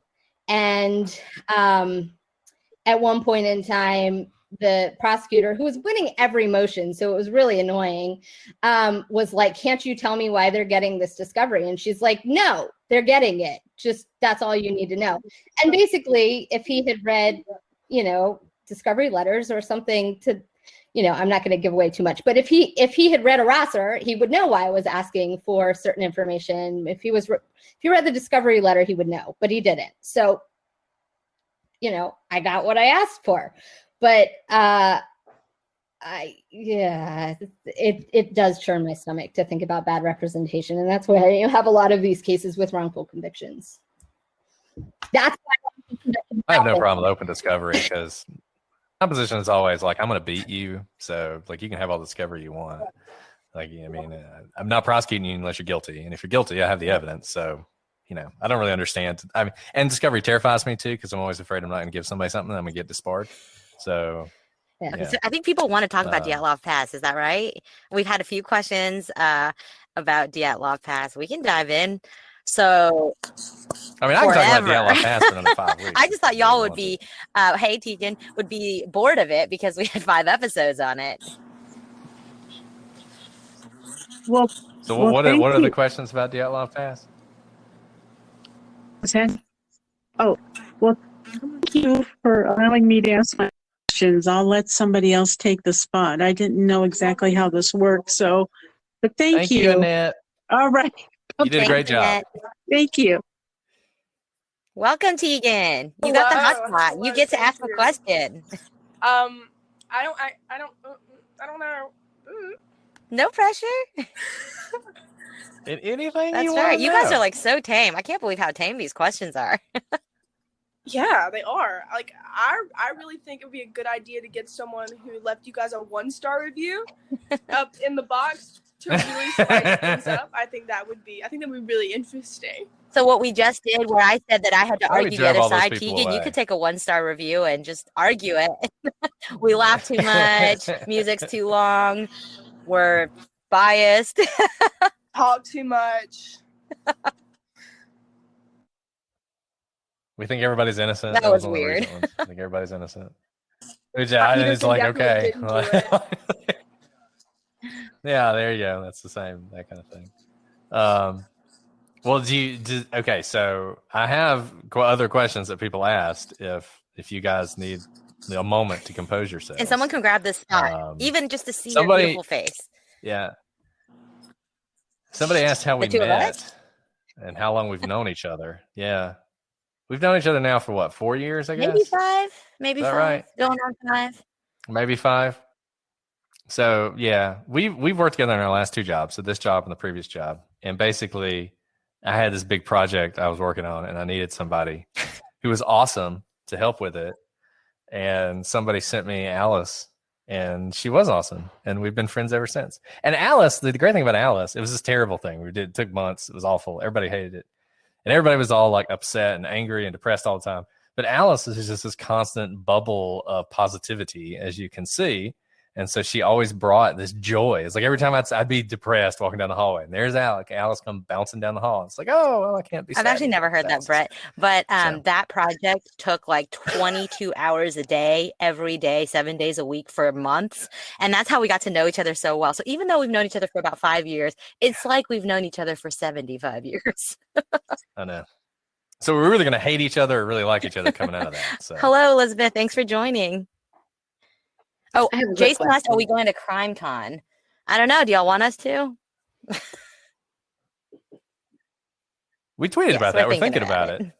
And at one point in time, the prosecutor, who was winning every motion, so it was really annoying, was like, can't you tell me why they're getting this discovery? And she's like, no, they're getting it. Just, that's all you need to know. And basically, if he had read, discovery letters or something to, I'm not going to give away too much, but if he had read a Rosser, he would know why I was asking for certain information. If he read the discovery letter, he would know, but he didn't. So, I got what I asked for. But I Yeah, it does churn my stomach to think about bad representation, and that's why I have a lot of these cases with wrongful convictions. That's why I have no problem with open discovery, because my position is always like, I'm going to beat you, so like you can have all the discovery you want. Like, I mean, I'm not prosecuting you unless you're guilty, and if you're guilty, I have the evidence. So, I don't really understand. I mean, and discovery terrifies me too, because I'm always afraid I'm not going to give somebody something, I'm going to get disbarred. So. Yeah. Okay, so I think people want to talk about Dyatlov Pass. Is that right? We've had a few questions about Dyatlov Pass. We can dive in. So, I mean, I can talk about Dyatlov Pass for another 5 weeks. I just thought y'all would be, hey, Tegan, would be bored of it because we had 5 episodes on it. Well, so what are the questions about Dyatlov Pass? What's that? Oh, well, thank you for allowing me to ask my questions. I'll let somebody else take the spot. I didn't know exactly how this works, but thank you. Annette. All right. You did a great job. Thank you. Welcome, Tegan. You got the hot spot. You get to ask a question. I don't know. No pressure. Anything That's you right. want. You guys are like so tame. I can't believe how tame these questions are. Yeah, they are. Like, I really think it would be a good idea to get someone who left you guys a 1-star review up in the box to really spice things up. I think that would be really interesting. So what we just did, where I said that I had to argue the other side, Tegan, you could take a 1-star review and just argue it. We laugh too much. Music's too long. We're biased. Talk too much. We think everybody's innocent. That was weird. I think everybody's innocent. It's like, okay. Yeah, there you go. That's the same, that kind of thing. Well, okay, so I have other questions that people asked if you guys need a moment to compose yourselves. And someone can grab this spot, even just to see your beautiful face. Yeah. Somebody asked how we met and how long we've known each other. Yeah. We've known each other now for what, 4 years, I guess? Maybe 5. Maybe 5. Right? Going on 5. Maybe 5. So yeah, we've worked together in our last 2 jobs. So this job and the previous job. And basically I had this big project I was working on and I needed somebody who was awesome to help with it. And somebody sent me Alice, and she was awesome. And we've been friends ever since. And Alice, the great thing about Alice, it was this terrible thing. It took months. It was awful. Everybody hated it. And everybody was all like upset and angry and depressed all the time. But Alice is just this constant bubble of positivity, as you can see. And so she always brought this joy. It's like every time I'd be depressed walking down the hallway, and there's Alice come bouncing down the hall. It's like, oh, well, I can't be sad. I've actually never heard that, Brett. But that project took like 22 hours a day, every day, 7 days a week for months. And that's how we got to know each other so well. So even though we've known each other for about 5 years, it's like we've known each other for 75 years. I know. So we're really going to hate each other or really like each other coming out of that. So. Hello, Elizabeth. Thanks for joining. Oh, Jason asked, are we going to Crime Con? I don't know. Do y'all want us to? We tweeted about that. We're thinking about it.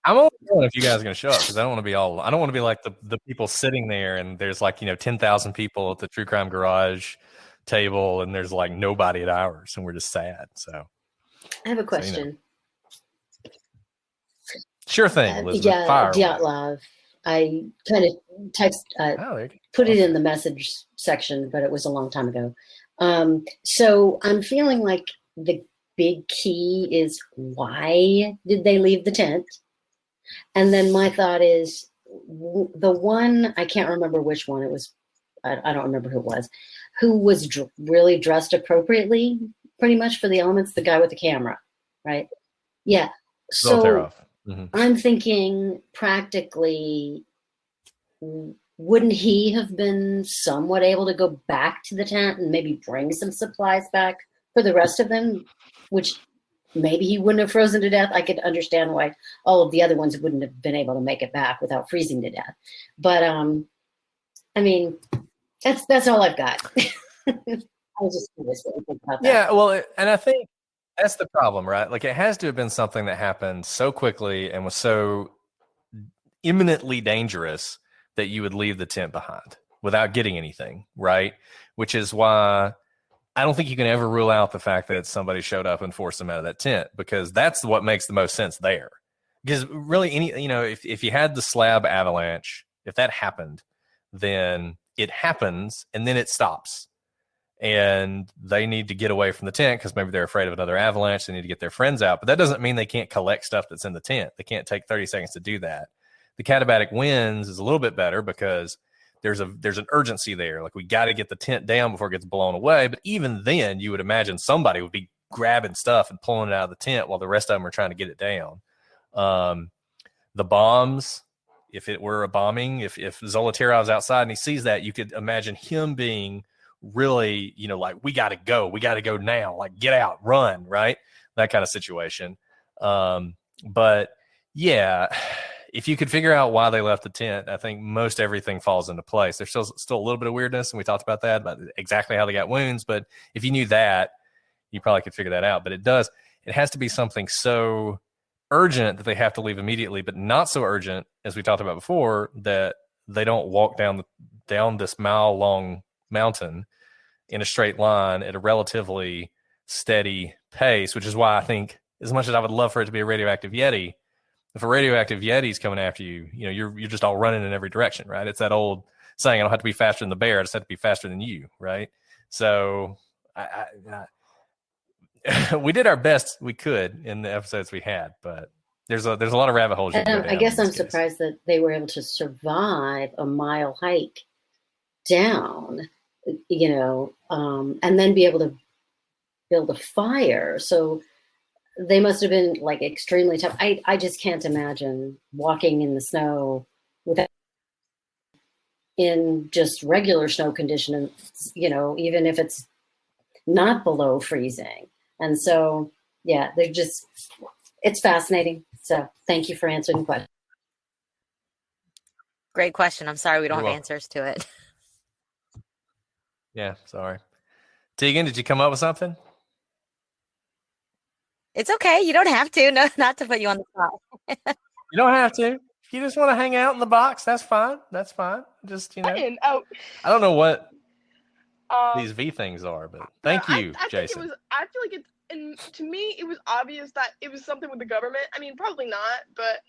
I'm only wondering if you guys are going to show up, because I don't want to be I don't want to be like the people sitting there and there's like, 10,000 people at the True Crime Garage table and there's like nobody at ours and we're just sad. So I have a question. Sure thing, Elizabeth. Dyatlov. I kind of put it in the message section, but it was a long time ago. So I'm feeling like the big key is, why did they leave the tent? And then my thought is, the one, I can't remember which one it was. I don't remember who was really dressed appropriately, pretty much for the elements, the guy with the camera, right? Yeah. So I'm thinking practically, wouldn't he have been somewhat able to go back to the tent and maybe bring some supplies back for the rest of them, which maybe he wouldn't have frozen to death? I could understand why all of the other ones wouldn't have been able to make it back without freezing to death. But I mean, that's all I've got. I was just curious what you think about that. Yeah, well, and I think that's the problem, right? Like, it has to have been something that happened so quickly and was so imminently dangerous that you would leave the tent behind. without getting anything, right? Which is why I don't think you can ever rule out the fact that somebody showed up and forced them out of that tent, because that's what makes the most sense there. Because really, if you had the slab avalanche, if that happened, then it happens and then it stops. And they need to get away from the tent because maybe they're afraid of another avalanche. They need to get their friends out. But that doesn't mean they can't collect stuff that's in the tent. They can't take 30 seconds to do that. The katabatic winds is a little bit better because there's an urgency there. Like, we got to get the tent down before it gets blown away. But even then, you would imagine somebody would be grabbing stuff and pulling it out of the tent while the rest of them are trying to get it down. The bombs, if it were a bombing, if Zolotaryov's outside and he sees that, you could imagine him being really, like, we got to go now, like, get out, run, right? That kind of situation. But yeah, if you could figure out why they left the tent, I think most everything falls into place. There's still a little bit of weirdness, and we talked about that, about exactly how they got wounds. But if you knew that, you probably could figure that out. But it has to be something so urgent that they have to leave immediately, but not so urgent, as we talked about before, that they don't walk down this mile-long mountain in a straight line at a relatively steady pace, which is why I think, as much as I would love for it to be a radioactive Yeti, if a radioactive Yeti is coming after you, you're just all running in every direction, right? It's that old saying, I don't have to be faster than the bear, I just have to be faster than you, right? So we did our best we could in the episodes we had, but there's a lot of rabbit holes. I guess I'm surprised that they were able to survive a mile hike down, and then be able to build a fire. So they must have been like extremely tough. I just can't imagine walking in the snow in just regular snow conditions, even if it's not below freezing. And so, yeah, it's fascinating. So thank you for answering the question. Great question. I'm sorry we don't have answers to it. Yeah, sorry. Tegan, did you come up with something? It's okay. You don't have to. No, not to put you on the spot. You don't have to. If you just want to hang out in the box, that's fine. That's fine. Just, I don't know what these V things are, but thank you, Jason. I feel like and to me, it was obvious that it was something with the government. I mean, probably not, but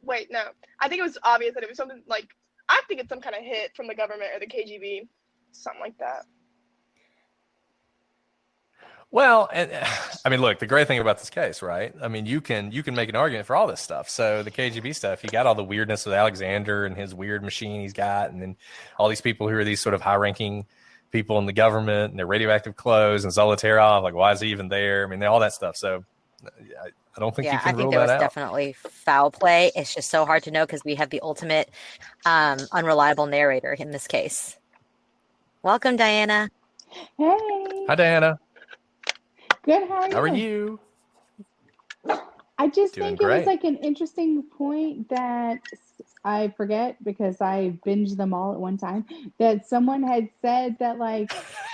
wait, no. I think it was obvious that it was something like, I think it's some kind of hit from the government or the KGB, something like that. Well, I mean, look, the great thing about this case, right? I mean, you can make an argument for all this stuff. So the KGB stuff, you got all the weirdness with Alexander and his weird machine he's got, and then all these people who are these sort of high-ranking people in the government and their radioactive clothes, and Zolotaryov, like, why is he even there? I mean, all that stuff. So I don't think you can rule that out. I think there was definitely foul play. It's just so hard to know because we have the ultimate unreliable narrator in this case. Welcome, Diana. Hey. Hi, Diana. Good. How are you? I just think it was like an interesting point that I forget because I binged them all at one time, that someone had said that like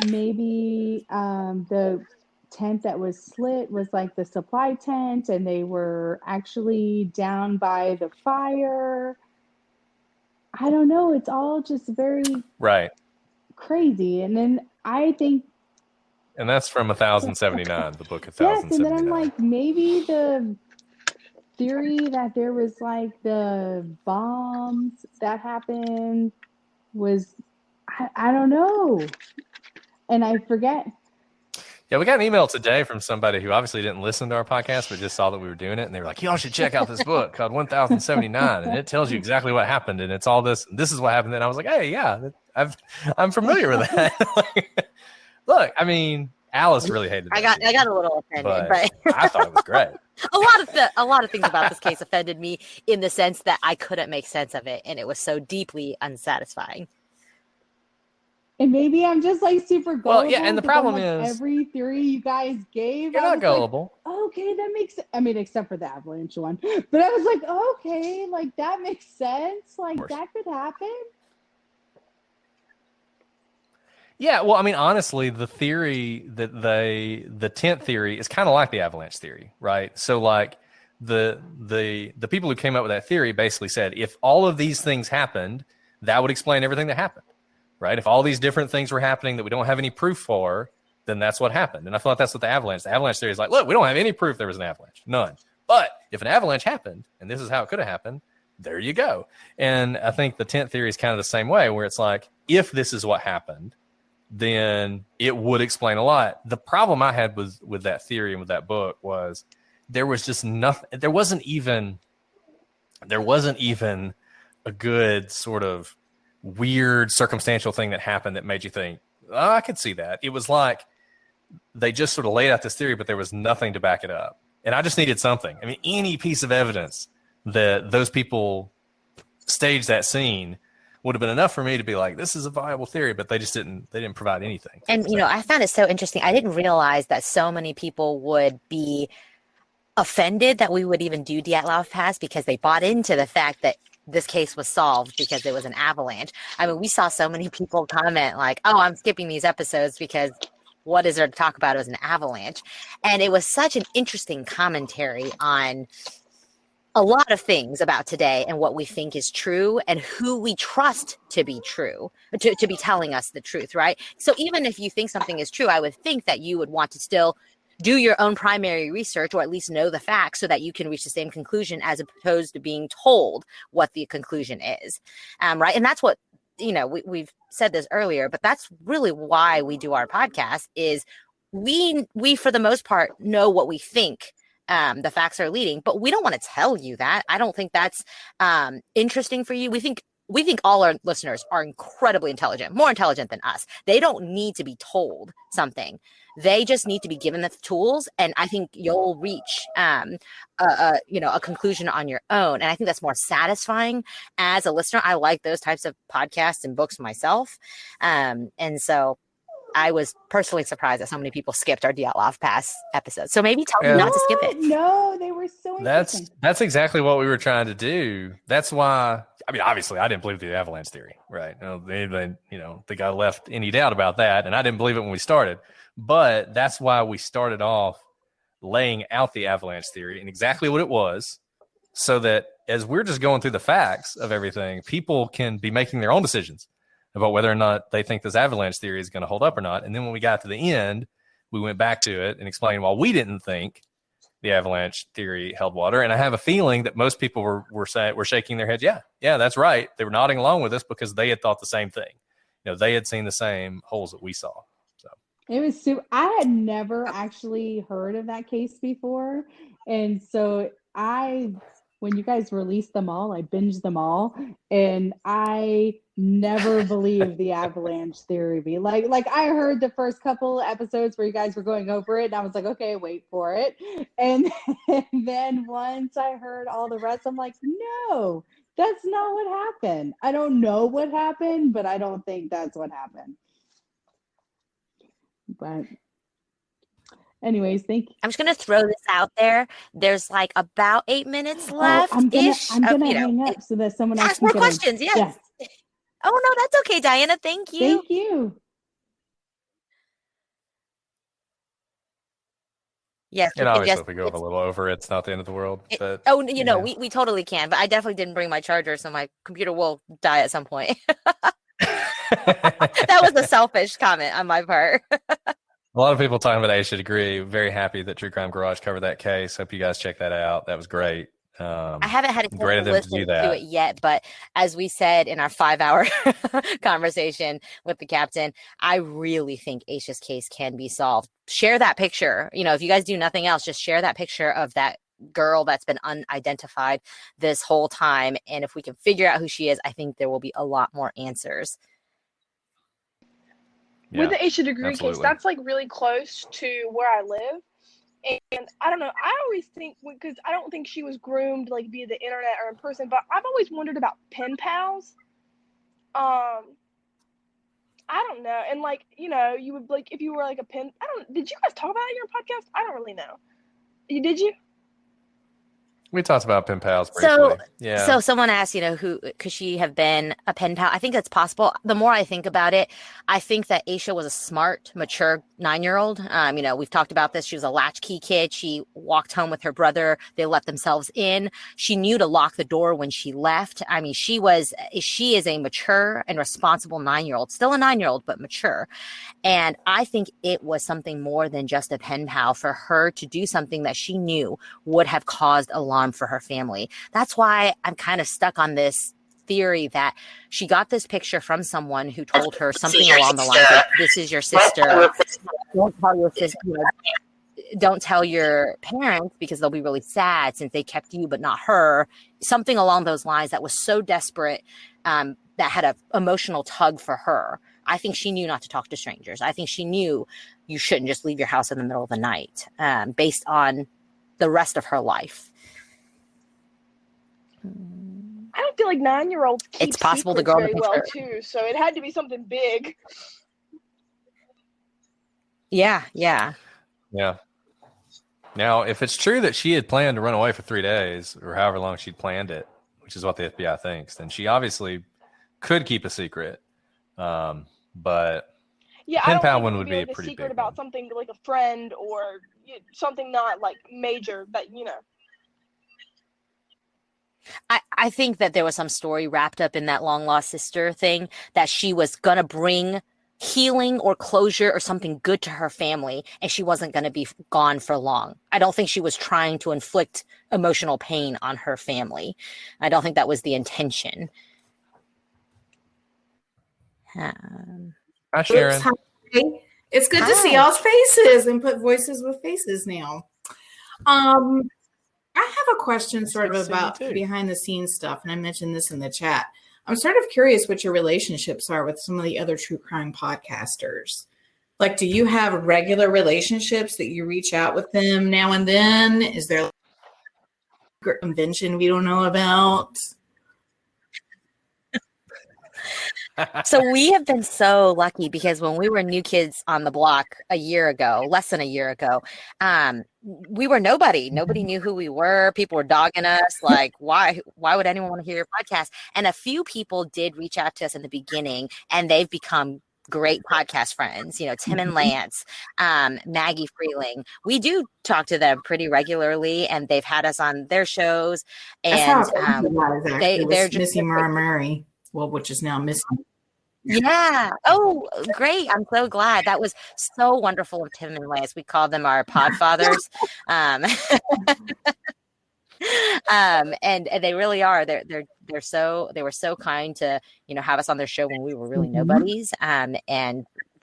maybe the tent that was slit was like the supply tent and they were actually down by the fire. I don't know. It's all just very crazy. And then I think, and that's from 1079, the book 1079. Yes, and then I'm like, maybe the theory that there was like the bombs that happened was, I don't know. And I forget. Yeah, we got an email today from somebody who obviously didn't listen to our podcast, but just saw that we were doing it. And they were like, y'all should check out this book called 1079. And it tells you exactly what happened. And it's all this. This is what happened. And I was like, hey, yeah, I'm familiar with that. Look, I mean, Alice really hated it. I got a little offended, but I thought it was great. A lot of things about this case offended me in the sense that I couldn't make sense of it, and it was so deeply unsatisfying. And maybe I'm just like super gullible. Well, yeah, and the problem is every theory you guys gave. You're not gullible. Like, okay, that makes sense. I mean, except for the avalanche one. But I was like, okay, like that makes sense. Like that could happen. Yeah, well, I mean, honestly, the theory that the tent theory is kind of like the avalanche theory, right? So, like, the people who came up with that theory basically said, if all of these things happened, that would explain everything that happened, right? If all these different things were happening that we don't have any proof for, then that's what happened. And I feel like that's what the avalanche theory is like. Look, we don't have any proof there was an avalanche, none. But if an avalanche happened, and this is how it could have happened, there you go. And I think the tent theory is kind of the same way, where it's like, if this is what happened, then it would explain a lot. The problem I had with that theory and with that book was there was just nothing. There wasn't even a good sort of weird circumstantial thing that happened that made you think, oh, I could see that. It was like they just sort of laid out this theory, but there was nothing to back it up. And I just needed something. I mean, any piece of evidence that those people staged that scene would have been enough for me to be like, this is a viable theory, but they didn't provide anything. And, you know, I found it so interesting. I didn't realize that so many people would be offended that we would even do Dyatlov Pass, because they bought into the fact that this case was solved because there was an avalanche. I mean, we saw so many people comment like, oh, I'm skipping these episodes because what is there to talk about? It was an avalanche. And it was such an interesting commentary on a lot of things about today and what we think is true and who we trust to be true, to be telling us the truth, right? So even if you think something is true, I would think that you would want to still do your own primary research, or at least know the facts, so that you can reach the same conclusion as opposed to being told what the conclusion is, right? And that's what, you know, we've said this earlier, but that's really why we do our podcast, is we for the most part know what we think the facts are leading, but we don't want to tell you that. I don't think that's interesting for you. We think all our listeners are incredibly intelligent, more intelligent than us. They don't need to be told something. They just need to be given the tools. And I think you'll reach, a conclusion on your own. And I think that's more satisfying as a listener. I like those types of podcasts and books myself. And so I was personally surprised that so many people skipped our Dyatlov Pass episode. So maybe tell them not to skip it. No, they were so interesting. That's exactly what we were trying to do. That's why, I mean, obviously I didn't believe the avalanche theory, right? They got left any doubt about that. And I didn't believe it when we started, but that's why we started off laying out the avalanche theory and exactly what it was, so that as we're just going through the facts of everything, people can be making their own decisions about whether or not they think this avalanche theory is going to hold up or not. And then when we got to the end, we went back to it and explained why we didn't think the avalanche theory held water. And I have a feeling that most people were shaking their heads. Yeah, that's right. They were nodding along with us because they had thought the same thing. You know, they had seen the same holes that we saw. So it was super. I had never actually heard of that case before. And so when you guys released them all, I binged them all, and I never believed the avalanche theory. Like I heard the first couple episodes where you guys were going over it, and I was like, okay, wait for it. And then once I heard all the rest, I'm like, no, that's not what happened. I don't know what happened, but I don't think that's what happened. But anyways, thank you. I'm just gonna throw this out there. There's like about 8 minutes left. I'm gonna hang up so that someone else ask more questions. Yes. Oh no, that's okay, Diana. Thank you. Thank you. Yes. And obviously, if we go a little over, it's not the end of the world. But we totally can. But I definitely didn't bring my charger, so my computer will die at some point. That was a selfish comment on my part. A lot of people talking about I should agree. Very happy that True Crime Garage covered that case. Hope you guys check that out. That was great. I haven't had a chance to listen to it yet, but as we said in our 5-hour conversation with the captain, I really think Aisha's case can be solved. Share that picture. You know, if you guys do nothing else, just share that picture of that girl that's been unidentified this whole time. And if we can figure out who she is, I think there will be a lot more answers. With the Aisha Degree case, that's like really close to where I live. And I don't know, I always think, because I don't think she was groomed like via the internet or in person, but I've always wondered about pen pals. I don't know. And like, you know, you would like, if you were like did you guys talk about it in your podcast? I don't really know. Did you? We talked about pen pals briefly. So someone asked, who could she have been a pen pal? I think that's possible. The more I think about it, I think that Aisha was a smart, mature 9-year-old. We've talked about this. She was a latchkey kid. She walked home with her brother. They let themselves in. She knew to lock the door when she left. I mean, she is a mature and responsible 9-year-old, still a 9-year-old, but mature. And I think it was something more than just a pen pal for her to do something that she knew would have caused alarm for her family. That's why I'm kind of stuck on this theory that she got this picture from someone who told her something along the lines of, "This is your sister. Don't tell your sister. Don't tell your parents because they'll be really sad since they kept you but not her." Something along those lines that was so desperate, that had an emotional tug for her. I think she knew not to talk to strangers. I think she knew you shouldn't just leave your house in the middle of the night, based on the rest of her life. I don't feel like 9-year-olds keep it's possible secrets to go very well too, so it had to be something big. Yeah. Now, if it's true that she had planned to run away for 3 days or however long she'd planned it, which is what the FBI thinks, then she obviously could keep a secret. But yeah, pen I pal don't one think would it be like a pretty secret big about one. something like a friend or something not like major that I think that there was some story wrapped up in that long lost sister thing that she was going to bring healing or closure or something good to her family, and she wasn't going to be gone for long. I don't think she was trying to inflict emotional pain on her family. I don't think that was the intention. Hi, Sharon. It's good to see y'all's faces and put voices with faces now. I have a question sort of about behind the scenes stuff, and I mentioned this in the chat. I'm sort of curious what your relationships are with some of the other true crime podcasters. Like, do you have regular relationships that you reach out with them now and then? Is there a convention we don't know about? So we have been so lucky because when we were New Kids on the Block less than a year ago, we were nobody. Nobody knew who we were. People were dogging us. Like, why would anyone want to hear your podcast? And a few people did reach out to us in the beginning, and they've become great podcast friends. Tim and Lance, Maggie Freeling. We do talk to them pretty regularly, and they've had us on their shows. And they're just Missy Murray. Well, which is now missing. Yeah. Oh, great. I'm so glad. That was so wonderful of Tim and Lance. We call them our podfathers. And they really are. They were so kind to, have us on their show when we were really nobodies. And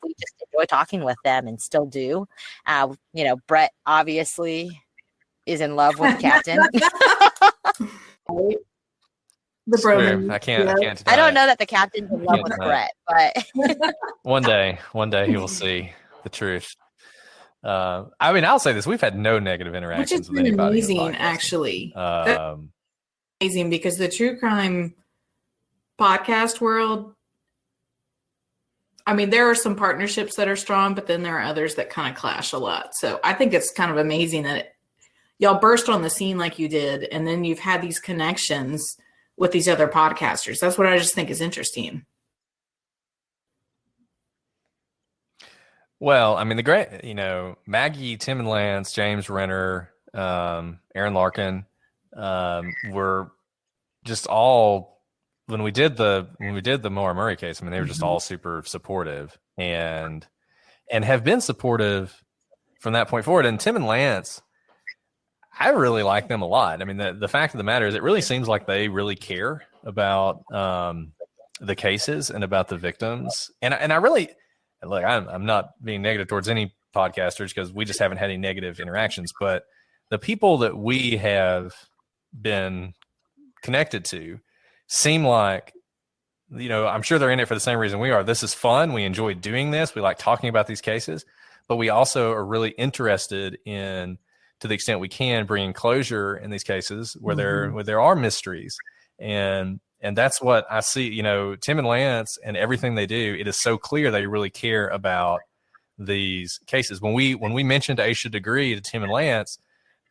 we just enjoy talking with them and still do. Brett obviously is in love with Captain. The bromance. I can't. I don't know that the Captain's in love with Brett, but one day he will see the truth. I'll say this: we've had no negative interactions with anybody. Amazing, actually. Amazing, because the true crime podcast world. I mean, there are some partnerships that are strong, but then there are others that kind of clash a lot. So I think it's kind of amazing that y'all burst on the scene like you did, and then you've had these connections with these other podcasters. That's what I just think is interesting. Well, I mean, the great, Maggie, Tim and Lance, James Renner, Aaron Larkin, were just all, when we did the Maura Murray case, I mean, they were just all super supportive and have been supportive from that point forward. And Tim and Lance, I really like them a lot. I mean, the fact of the matter is it really seems like they really care about the cases and about the victims. And I really, look, I'm not being negative towards any podcasters because we just haven't had any negative interactions, but the people that we have been connected to seem like, I'm sure they're in it for the same reason we are. This is fun. We enjoy doing this. We like talking about these cases, but we also are really interested in, to the extent we can, bring closure in these cases where there are mysteries. And that's what I see, Tim and Lance and everything they do, it is so clear they really care about these cases. When we mentioned Aisha Degree to Tim and Lance,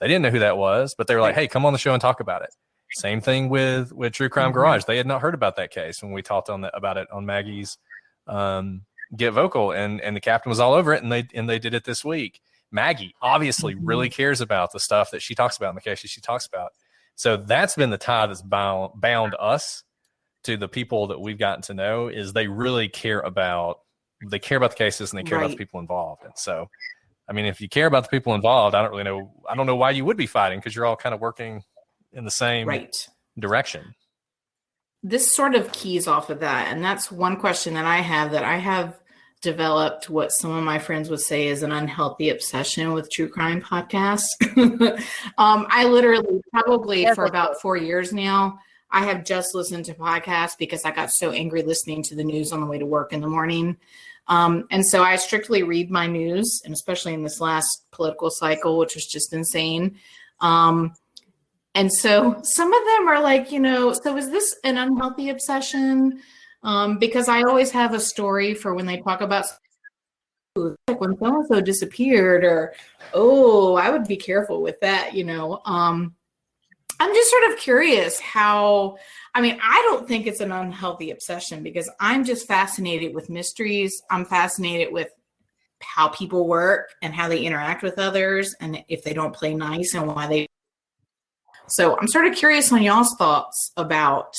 They didn't know who that was, but they were like, hey, come on the show and talk about it. Same thing with True Crime Garage. They had not heard about that case when we talked about it on Maggie's Get Vokl, and the captain was all over it, and they did it this week. Maggie obviously really cares about the stuff that she talks about in the cases she talks about. So that's been the tie that's bound us to the people that we've gotten to know, is they really care about the cases, and they care about the people involved. And so, I mean, if you care about the people involved, I don't know why you would be fighting, because you're all kind of working in the same direction. This sort of keys off of that. And that's one question that I have developed what some of my friends would say is an unhealthy obsession with true crime podcasts. I literally probably for about 4 years now, I have just listened to podcasts because I got so angry listening to the news on the way to work in the morning. And so I strictly read my news, and especially in this last political cycle, which was just insane. And so some of them are like, so is this an unhealthy obsession? Because I always have a story for when they talk about, like when so-and-so disappeared, or, I would be careful with that, I'm just sort of curious how, I don't think it's an unhealthy obsession, because I'm just fascinated with mysteries. I'm fascinated with how people work and how they interact with others, and if they don't play nice and why they. So I'm sort of curious on y'all's thoughts about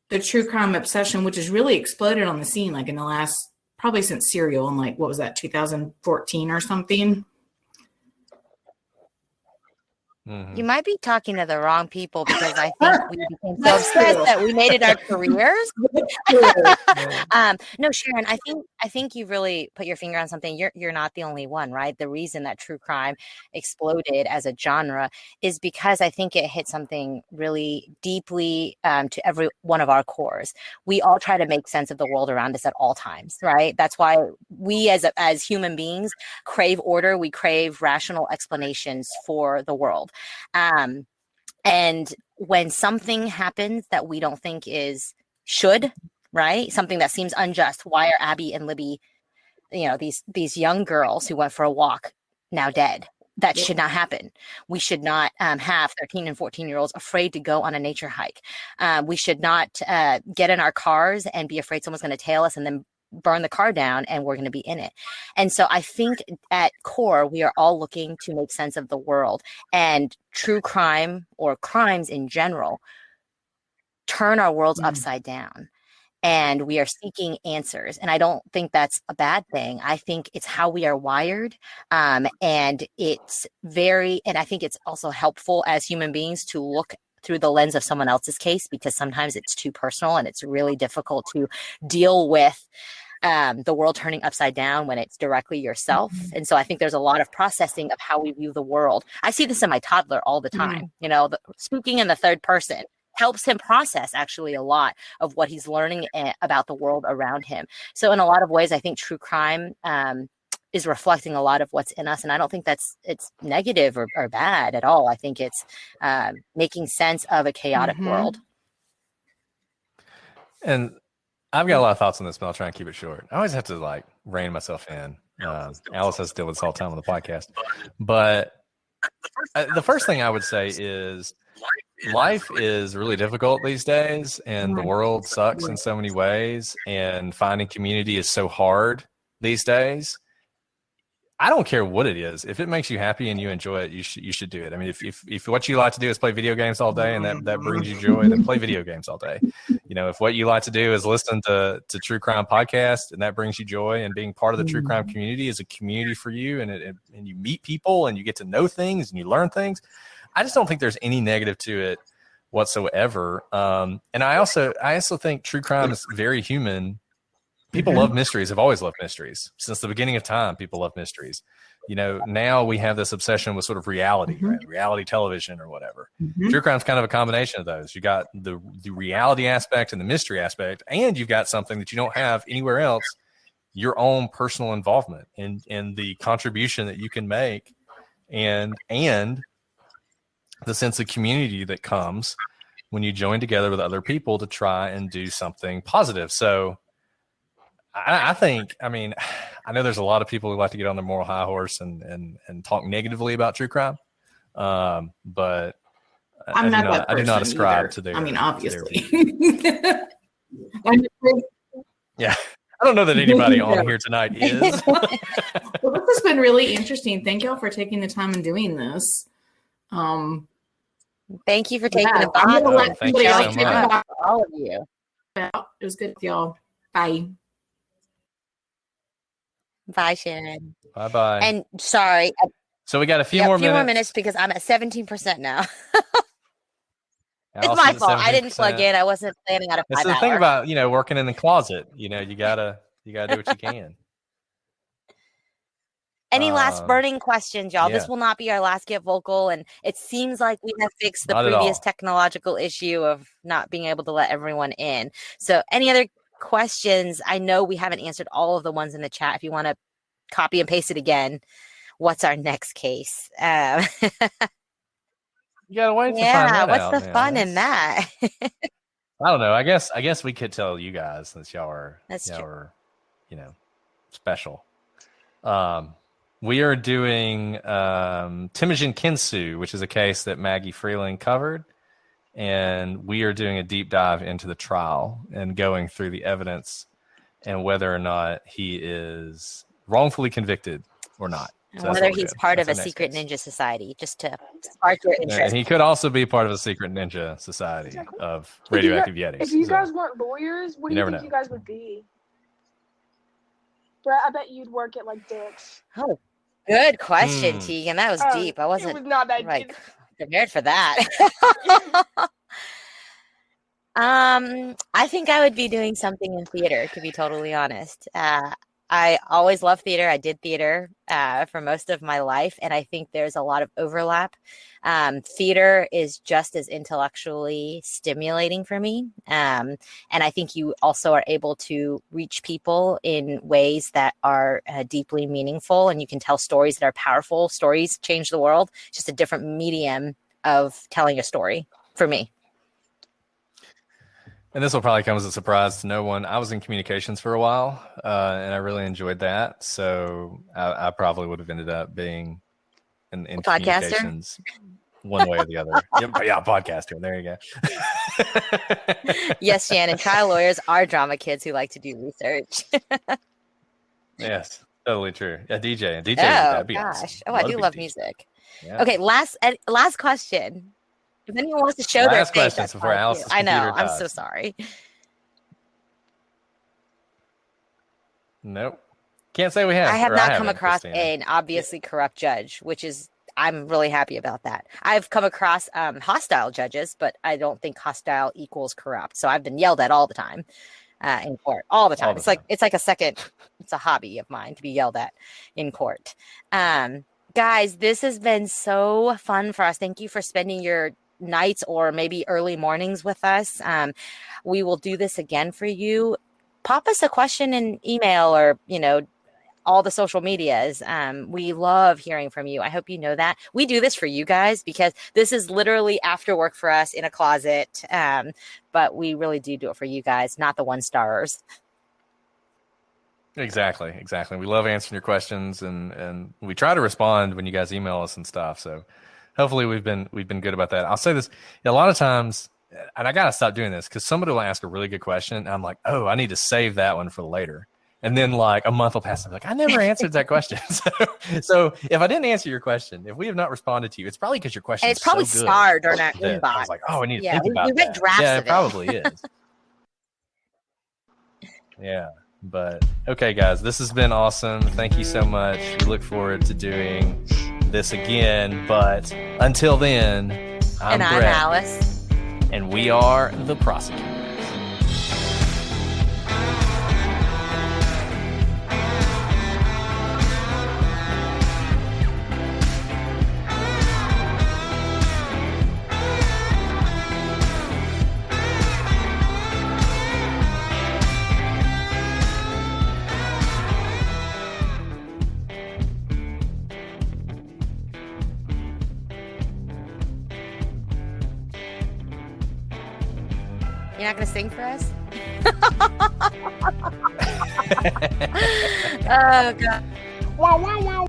the true crime obsession, which has really exploded on the scene, like in the last, probably since Serial in 2014 or something. You might be talking to the wrong people, because I think we became so obsessed that we made it our careers. No, Sharon, I think you really put your finger on something. You're not the only one, right? The reason that true crime exploded as a genre is because I think it hit something really deeply to every one of our cores. We all try to make sense of the world around us at all times, right? That's why we as human beings crave order. We crave rational explanations for the world. And when something happens that we don't think should, right? Something that seems unjust. Why are Abby and Libby, these young girls who went for a walk, now dead? That should not happen. We should not have 13 and 14-year-olds afraid to go on a nature hike. We should not get in our cars and be afraid someone's going to tail us and then burn the car down and we're going to be in it. And so I think at core, we are all looking to make sense of the world, and true crime, or crimes in general, turn our worlds upside down, and we are seeking answers. And I don't think that's a bad thing. I think it's how we are wired. And I think it's also helpful as human beings to look through the lens of someone else's case, because sometimes it's too personal and it's really difficult to deal with the world turning upside down when it's directly yourself. And so I think there's a lot of processing of how we view the world. I see this in my toddler all the time. Speaking in the third person helps him process actually a lot of what he's learning about the world around him. So in a lot of ways, I think true crime is reflecting a lot of what's in us. And I don't think it's negative or bad at all. I think it's making sense of a chaotic world. And I've got a lot of thoughts on this, but I'll try and keep it short. I always have to rein myself in. Alice has to deal with this all the time on the podcast. But the first thing I would say is life is really difficult these days, and the world sucks in so many ways, and finding community is so hard these days. I don't care what it is. If it makes you happy and you enjoy it, you should do it. I mean, if what you like to do is play video games all day and that brings you joy, then play video games all day. If what you like to do is listen to true crime podcasts and that brings you joy, and being part of the true crime community is a community for you, and you meet people and you get to know things and you learn things. I just don't think there's any negative to it whatsoever. And I also think true crime is very human. People love mysteries, have always loved mysteries. Since the beginning of time, people love mysteries. Now we have this obsession with sort of reality, right? Reality television or whatever. True crime's kind of a combination of those. You got the reality aspect and the mystery aspect, and you've got something that you don't have anywhere else, your own personal involvement and the contribution that you can make, and the sense of community that comes when you join together with other people to try and do something positive. So I know there's a lot of people who like to get on their moral high horse and talk negatively about true crime, But I'm not that person I do not ascribe either. to their. I mean, obviously. I do not ascribe to their. I mean, obviously. Yeah. I don't know that anybody on here tonight is. Well, this has been really interesting. Thank y'all for taking the time and doing this. Thank you for taking the I'm going to let somebody else take it. All of you. It was good with y'all. Bye. Bye, Shannon. Bye. And sorry. So we got a few more minutes because I'm at 17% now. It's my fault. I didn't plug in. I wasn't planning on a 5 hour. That's the thing about, working in the closet. You gotta do what you can. Any last burning questions, y'all? Yeah. This will not be our last Get Vokl, and it seems like we have fixed the previous technological issue of not being able to let everyone in. So any other questions? I know we haven't answered all of the ones in the chat. If you want to copy and paste it again, what's our next case? You gotta wait to find that what's out, the fun in that? I don't know. I guess we could tell you guys since y'all are special. We are doing Temujin Kinsu, which is a case that Maggie Freeling covered, and we are doing a deep dive into the trial and going through the evidence and whether or not he is wrongfully convicted or not. So whether he's part of a secret ninja society, just to spark your interest. And he could also be part of a secret ninja society of radioactive yetis. If you guys weren't lawyers, what do you think you guys would be? Brett, I bet you'd work at like Dick's. Oh, good question, Tegan. That was deep. I wasn't not that prepared for that. I think I would be doing something in theater, to be totally honest. I always loved theater. I did theater for most of my life, and I think there's a lot of overlap. Theater is just as intellectually stimulating for me, and I think you also are able to reach people in ways that are deeply meaningful, and you can tell stories that are powerful. Stories change the world. It's just a different medium of telling a story for me. And this will probably come as a surprise to no one. I was in communications for a while, and I really enjoyed that. So I probably would have ended up being in communications one way or the other. Yeah, podcaster. There you go. Yes, Shannon. Trial lawyers are drama kids who like to do research. Yes, totally true. A DJ. Oh, gosh. Awesome. Oh, I do love music. Yeah. Okay, last question. If anyone wants to show their face, that's before Alice. I know. I'm so sorry. Nope. Can't say we have. I have not come across an obviously corrupt judge, which is, I'm really happy about that. I've come across hostile judges, but I don't think hostile equals corrupt. So I've been yelled at all the time in court, all the time. It's like it's a hobby of mine to be yelled at in court. Guys, this has been so fun for us. Thank you for spending your nights or maybe early mornings with us. We will do this again for you. Pop us a question in email or, all the social medias. We love hearing from you. I hope you know that. We do this for you guys because this is literally after work for us in a closet. But we really do it for you guys, not the 1-starers. Exactly. We love answering your questions and we try to respond when you guys email us and stuff. So hopefully we've been good about that. I'll say this a lot of times, and I got to stop doing this because somebody will ask a really good question. And I'm like, oh, I need to save that one for later. And then like a month will pass. I'm like, I never answered that question. So if I didn't answer your question, if we have not responded to you, it's probably because your question is probably so good starred on our inbox. I was like, oh, I need to think about that. We read drafts yeah, of it probably is. Yeah. But okay, guys, this has been awesome. Thank you so much. We look forward to doing this again. But until then, I'm Brett, Alice. And we are the Prosecutors. You're not going to sing for us? Oh, God. Wow, wow, wow.